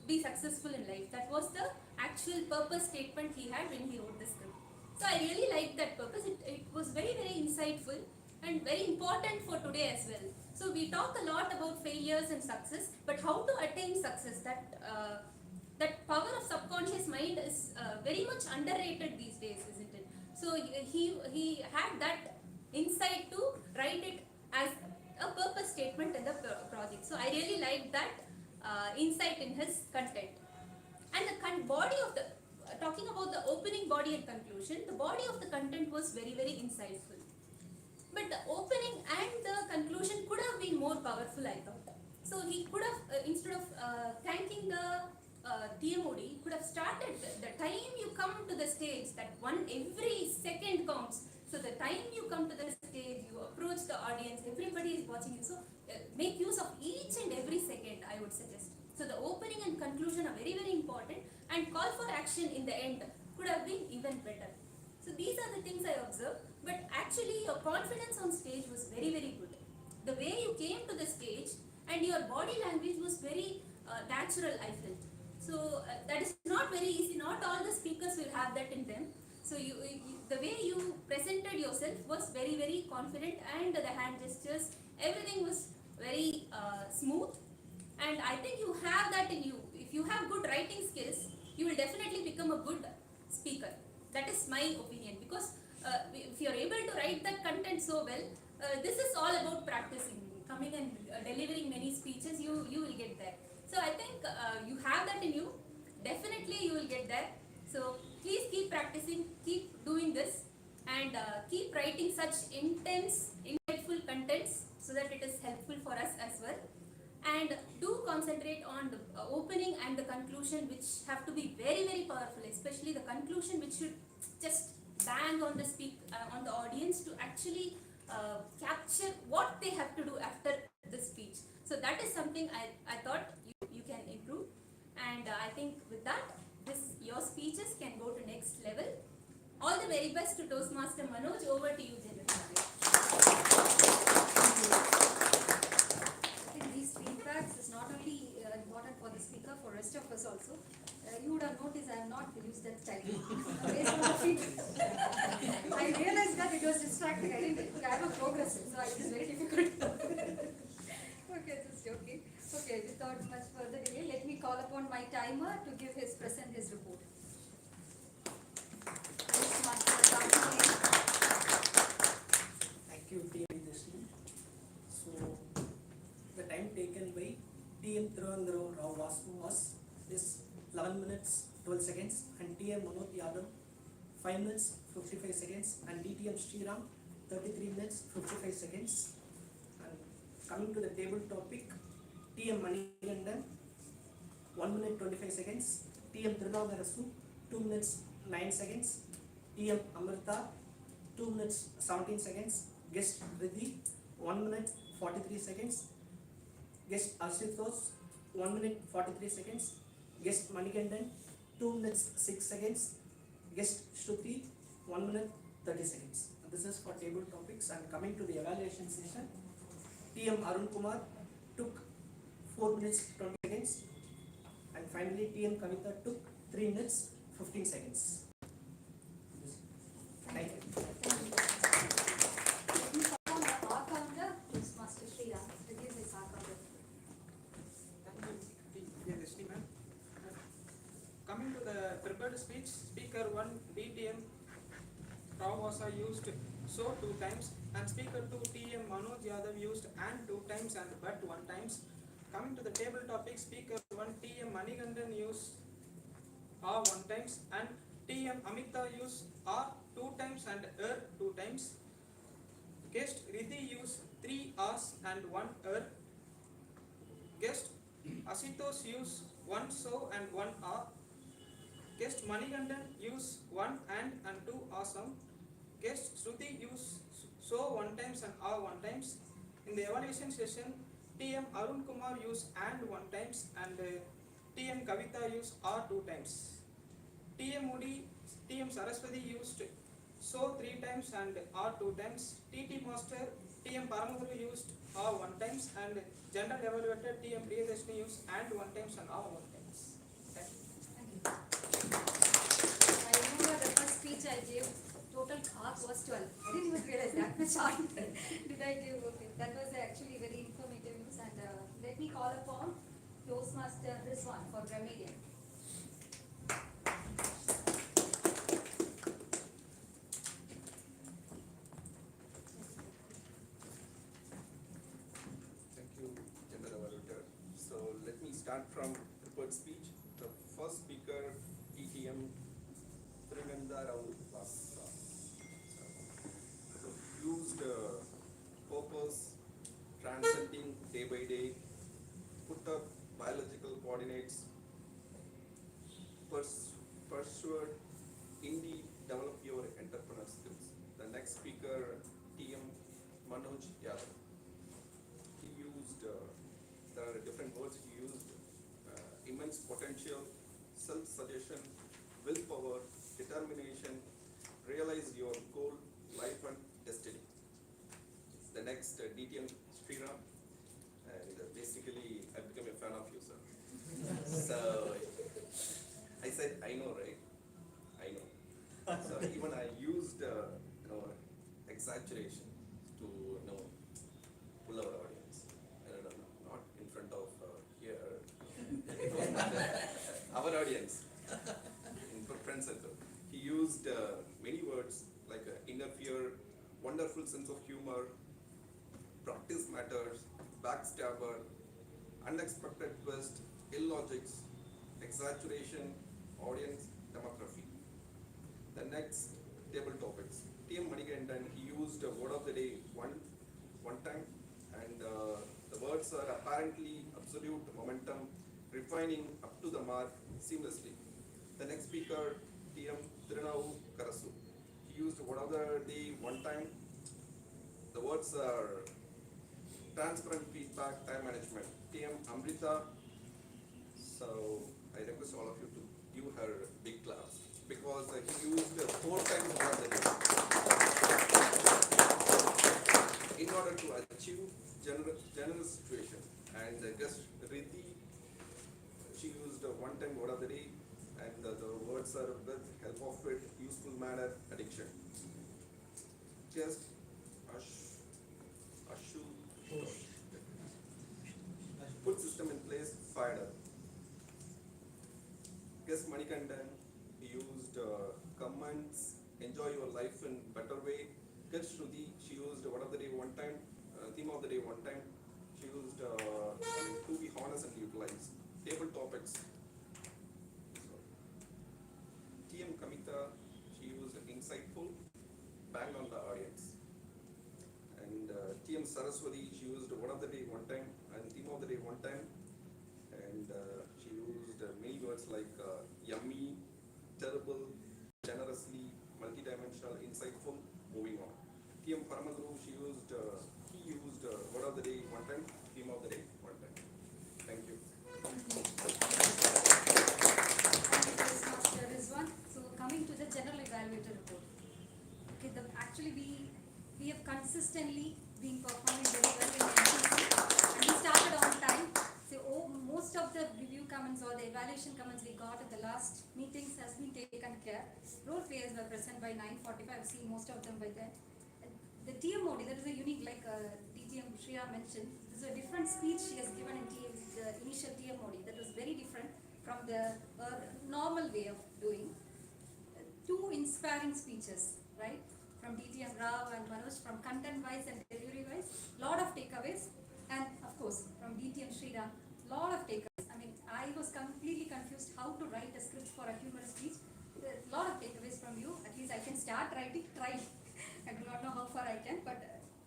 be successful in life. That was the actual purpose statement he had when he wrote the script. So I really liked that purpose. It was very, very insightful and very important for today as well. So we talk a lot about failures and success, but how to attain success, that power of subconscious mind is very much underrated these days, isn't it? So he had that insight to write it as a purpose statement in the project. So I really liked that insight in his content. And the body of the, talking about the opening, body and conclusion, the body of the content was very, very insightful. But the opening and the conclusion could have been more powerful, I thought. So he could have, instead of thanking the TMOD, could have started the time you come to the stage, that every second counts. So the time you come to the stage, you approach the audience, everybody is watching you. So make use of each and every second, I would suggest. So the opening and conclusion are very, very important, and call for action in the end could have been even better. So these are the things I observed, but actually your confidence on stage was very, very good. The way you came to the stage and your body language was very natural, I felt. So that is not very easy. Not all the speakers will have that in them. So the way you presented yourself was very, very confident, and the hand gestures, everything was very smooth. And I think you have that in you. If you have good writing skills, you will definitely become a good speaker. That is my opinion, because if you are able to write that content so well, this is all about practicing. Coming and delivering many speeches, you will get there. So I think you have that in you. Definitely you will get there. So please keep practicing, keep doing this, and keep writing such intense, insightful contents so that it is helpful for us as well. and do concentrate on the opening and the conclusion, which have to be very, very powerful, especially the conclusion, which should just bang on the on the audience to actually capture what they have to do after the speech. So that is something I thought you can improve, and I think with that, your speeches can go to next level. All the very best to Toastmaster Manoj. Over to you, General Manager. I think these feedbacks is not only important for the speaker, for rest of us also. You would have noticed I have not used that title. Based on the feedback. I realized that it was distracting. I didn't have a progressive, so it is very difficult. Okay, just joking. Okay, without much further delay, let me call upon my timer to give his report. Thank you, TM Vijayashree. So, the time taken by TM Trivandrum Rao Vasu was 11 minutes 12 seconds, and TM Manoj Yadav 5 minutes 55 seconds, and DTM Sriram 33 minutes 55 seconds. And coming to the table topic, TM Manigandan 1 minute 25 seconds, TM Trinavarasu 2 minutes 9 seconds, TM Amrita 2 minutes 17 seconds, guest Riddhi 1 minute 43 seconds, guest Ashutosh 1 minute 43 seconds, guest Manikandan 2 minutes 6 seconds, guest Shruti 1 minute 30 seconds. And this is for table topics. And coming to the evaluation session, TM Arun Kumar took 4 minutes 20 seconds, and finally TM Kavita took 3 minutes 15 seconds. Thank you. Let me call on the R-counter, Toastmaster Sriram, to give his R-counter. Thank you, Vijayashree ma'am. Coming to the prepared speech, speaker 1 DTM Rao Vasa used so 2 times, and speaker 2 TM Manoj Yadav used and 2 times and but 1 times. Coming to the table topic, speaker 1 TM Manigandan used R 1 times, and TM Amita used R 2 times and 2 times. Guest Riddhi used 3 R's and 1 Guest Ashutosh used 1 so and 1 R. Guest Manigandan used 1 and 2 awesome. Guest Shruti used so 1 times and R 1 times. In the evaluation session, TM Arun Kumar used and 1 times, and TM Kavita used R 2 times. TM Saraswati used so 3 times and R 2 times. TT Master TM Paramaguru used R 1 times, and General Evaluator TM Priyadashni used and 1 times and R 1 times. Thank you. I remember the first speech I gave, total mark was 12. I didn't even realize that much hard did I give. Okay, that was actually very informative news. And let me call upon Toastmaster Rizwan for Gramadian. Thank you, General Evaluator. So let me start from prepared speech. The first speaker, TTM Trivandrum Rao Vasa. So used purpose, transcending day by day, put up biological coordinates, pursued, indeed, develop your entrepreneur skills. The next speaker, TM Manoj Yadav. He used, there are different words he used, immense potential, self-suggestion, willpower, determination, realize your goal, life and destiny. The next, DTM Sriram, and basically I became a fan of you, sir. So I said, I know, right? I know. So even I used, exaggeration to, pull our audience. Not in front of here, our audience, in friend circle. He used many words like inner fear, wonderful sense of humor, practice matters, backstabber, unexpected twist, illogics, exaggeration, audience demography. The next table topics. TM Manikandan, he used word of the day one time, and the word words are apparently absolute momentum, refining up to the mark seamlessly. The next speaker, T.M. Tirunau Karasu. He used one of the one time. The words are transparent feedback, time management. T.M. Amrita. So I request all of you to give her big claps because he used 4 times one of the day in order to achieve general situation. And guest Riddhi, she used 1 time word of the day, and the words are with help of it, useful manner, addiction. Guest Ashu, put system in place, fired up. Guest Manikandan, he used comments, enjoy your life in better way. Guest Shruti, she used word of the day 1 time, theme of the day 1 time. She used to be honest and utilize. Table topics. T.M. Kamita, she used insightful, bang on the audience. And T.M. Saraswati, she used word of the day 1 time and theme of the day 1 time. And she used many words like yummy, terrible, generously, multidimensional, insightful, moving on. T.M. Paramadru, he used word of the day 1 time, theme of the day 1 time. Thank you. There is one. So coming to the general evaluator report. Okay, actually we have consistently been performing very well in MTC, and we started on time. So most of the review comments or the evaluation comments we got at the last meetings has been taken care. Role players were present by 9:45. I've seen most of them by then. The TMOD, that is a unique, like DTM Shreya mentioned, this is a different speech she has given in the initial TMOD. That was very different from the normal way of doing. 2 inspiring speeches, right? From DTM Rao and Manoj, from content-wise and delivery-wise, lot of takeaways. And of course, from DTM Shreya, lot of takeaways. I mean, I was completely confused how to write a script for a humorous speech. A lot of takeaways from you. At least I can start writing, try. I do not know how far I can, but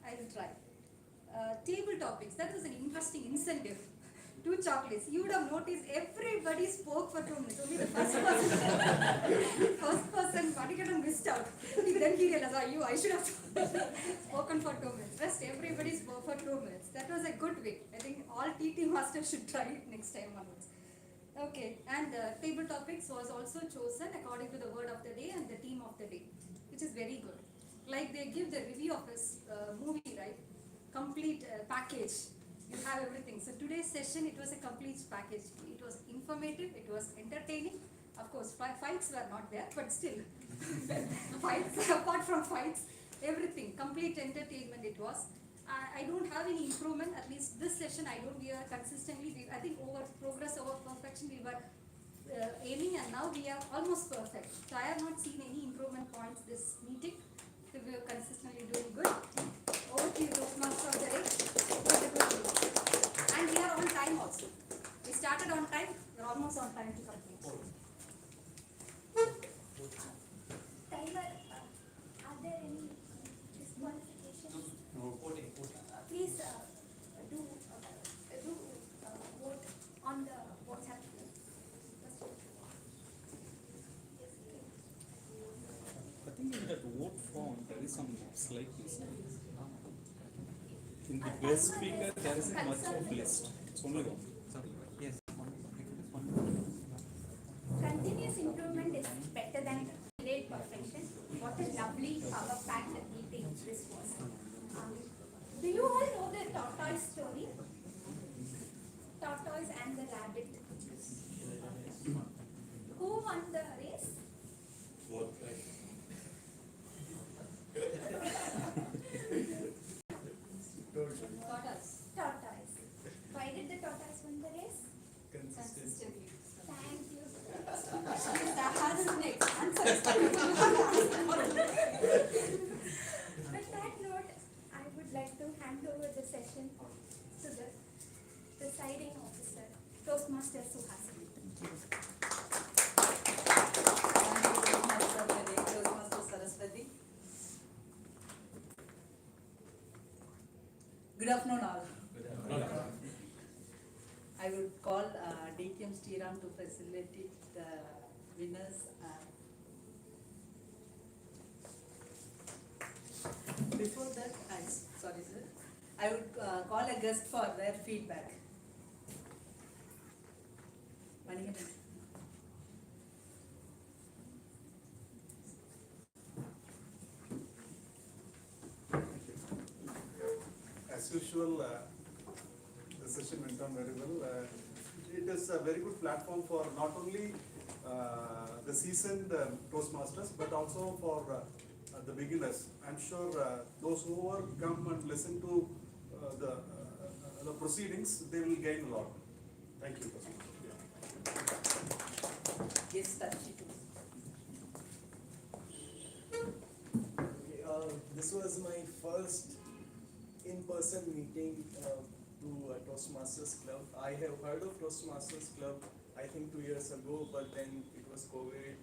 I will try. Table topics, that was an interesting incentive. 2 chocolates. You would have noticed everybody spoke for 2 minutes. Only the first person, Madhikaran missed out. Then he realized, I should have spoken for 2 minutes. Rest, everybody spoke for 2 minutes. That was a good way. I think all TT masters should try it next time onwards. Okay, and table topics was also chosen according to the word of the day and the theme of the day, which is very good. Like they give the review of this movie, right? Complete package. You have everything. So today's session, it was a complete package. It was informative, it was entertaining. Of course, fights were not there, but still. Fights, apart from fights, everything, complete entertainment it was. I don't have any improvement, at least this session we are consistently, I think over progress, over perfection we were aiming, and now we are almost perfect. So I have not seen any improvement points this meeting. So we are consistently doing good. Over to you, Toastmaster of the day. And we are on time also. We started on time, we are almost on time to complete. Timer, are there any disqualifications? Please do vote on the WhatsApp group. I think in that vote form there is some slight mistake. In the guest speaker there is much of list. It's only one. Sorry. Yes. Continuous improvement is better than delayed perfection. What a lovely power-packed meeting this was. Do you all know the tortoise story? Tortoise and the rabbit. Who won the race? Tortoise. Why did the tortoise win the race? Consistently. Thank you. With that note, I would like to hand over the session to the presiding officer, Toastmaster Suhasini. Toastmaster Saraswati. Good afternoon all. I would call DTM Sriram to facilitate the winners. Before that, sorry sir, I would call a guest for their feedback. Manikandan. As usual, the session went on very well. It is a very good platform for not only the seasoned Toastmasters, but also for the beginners. I'm sure those who will come and listen to the proceedings, they will gain a lot. Thank you. Yes, Tashi. This was my first in-person meeting to Toastmasters Club. I have heard of Toastmasters Club, I think 2 years ago, but then it was COVID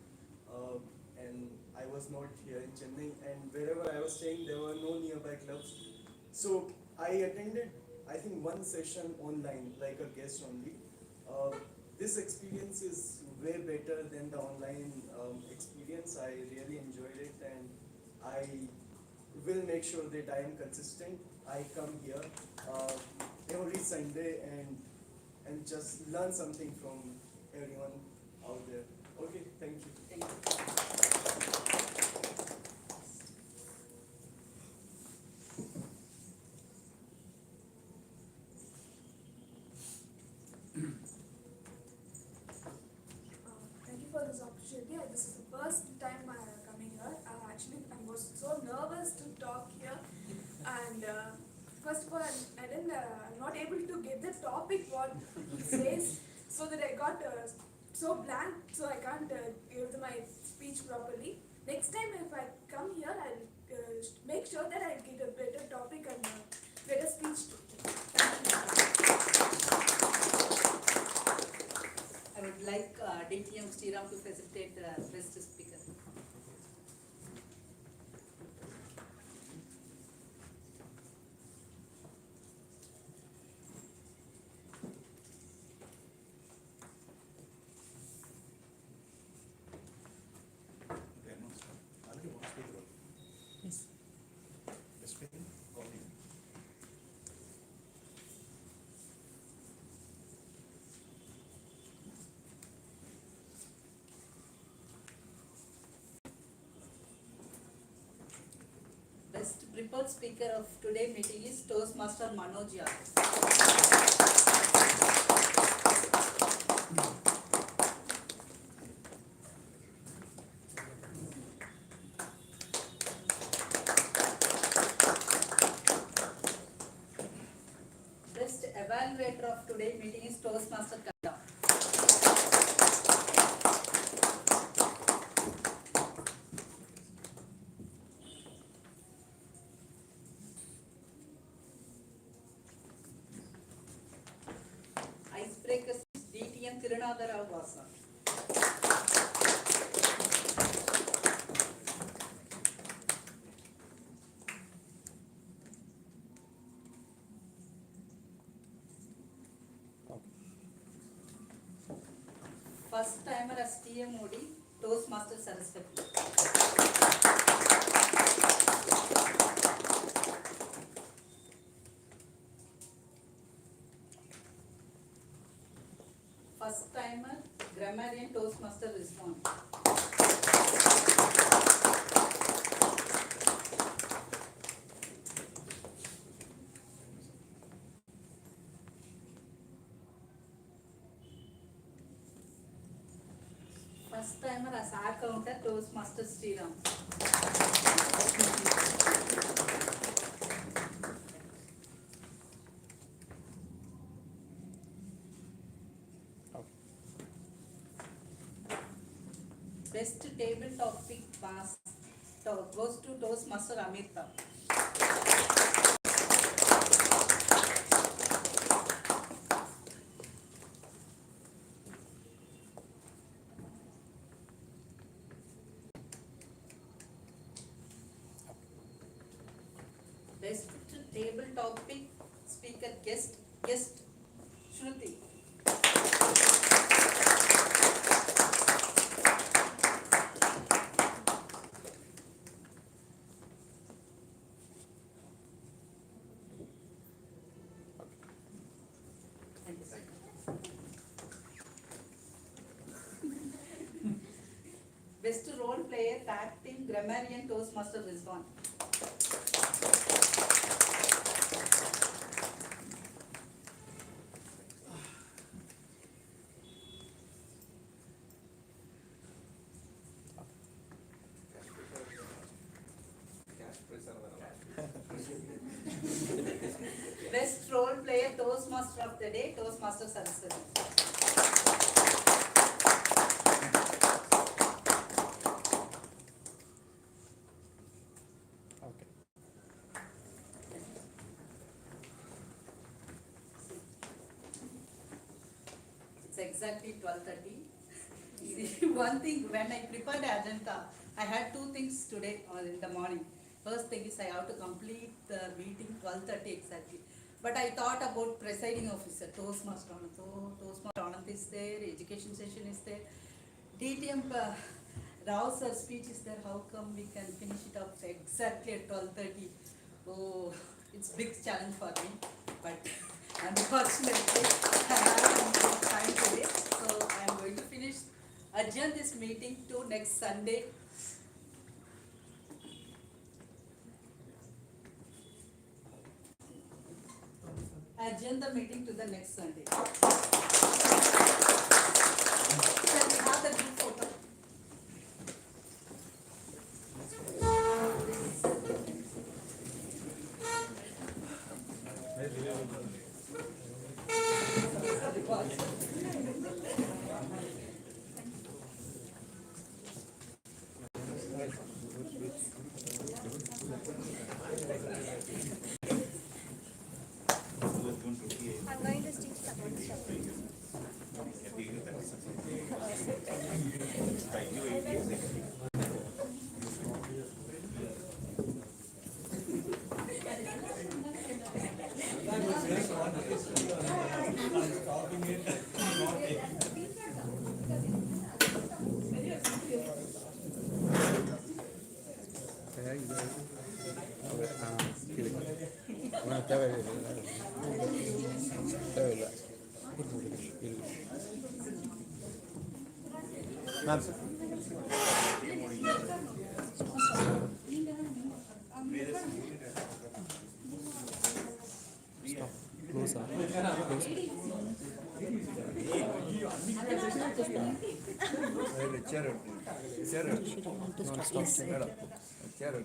and I was not here in Chennai, and wherever I was staying there were no nearby clubs. So I attended, I think, one session online, like a guest only. This experience is way better than the online experience. I really enjoyed it, and I will make sure that I am consistent. I come here every Sunday and just learn something from everyone out there. Okay, thank you. Thank you. Thank you for this opportunity. This is the first time I am coming here. Actually, I was so nervous to talk here, and first of all, I'm not able to get the topic what it says, so that I got so blank, so I can't give my speech properly. Next time, if I come here, I'll make sure that I get a better topic and better speech. I would like DTM Sriram to facilitate the best speaker. Yes. Best prepared speaker of today meeting is Toastmaster Manoj Yadav. Best evaluator of today meeting is Toastmaster Kanda. Icebreakers is DTM Tirunadara Vasa. First timer as TM Modi, Toastmaster Saraswati. First timer, grammarian Toastmaster Rizwan. First timer as counter Toastmaster Sriram. Best table topic pass goes to Toastmaster Amrita. Best table topic speaker guest Shruti. Best Role Player, Tag Team, Grammarian, Toastmaster Rizwan. Best Role Player, Toastmaster of the Day, Toastmaster Saraswati. It's exactly 12:30. See, one thing, when I prepared the agenda, I had two things today in the morning. First thing is I have to complete the meeting 12:30 exactly. But I thought about presiding officer, Toastmaster Anand. So Toastmaster Anand is there, education session is there. DTM Rao sir speech is there. How come we can finish it up exactly at 12:30? Oh, it's big challenge for me. But unfortunately, I have time today. So I am going to adjourn this meeting to next Sunday. Adjourn the meeting to the next Sunday. Shall we have the group photo? I'm going to stitch second step. Chair.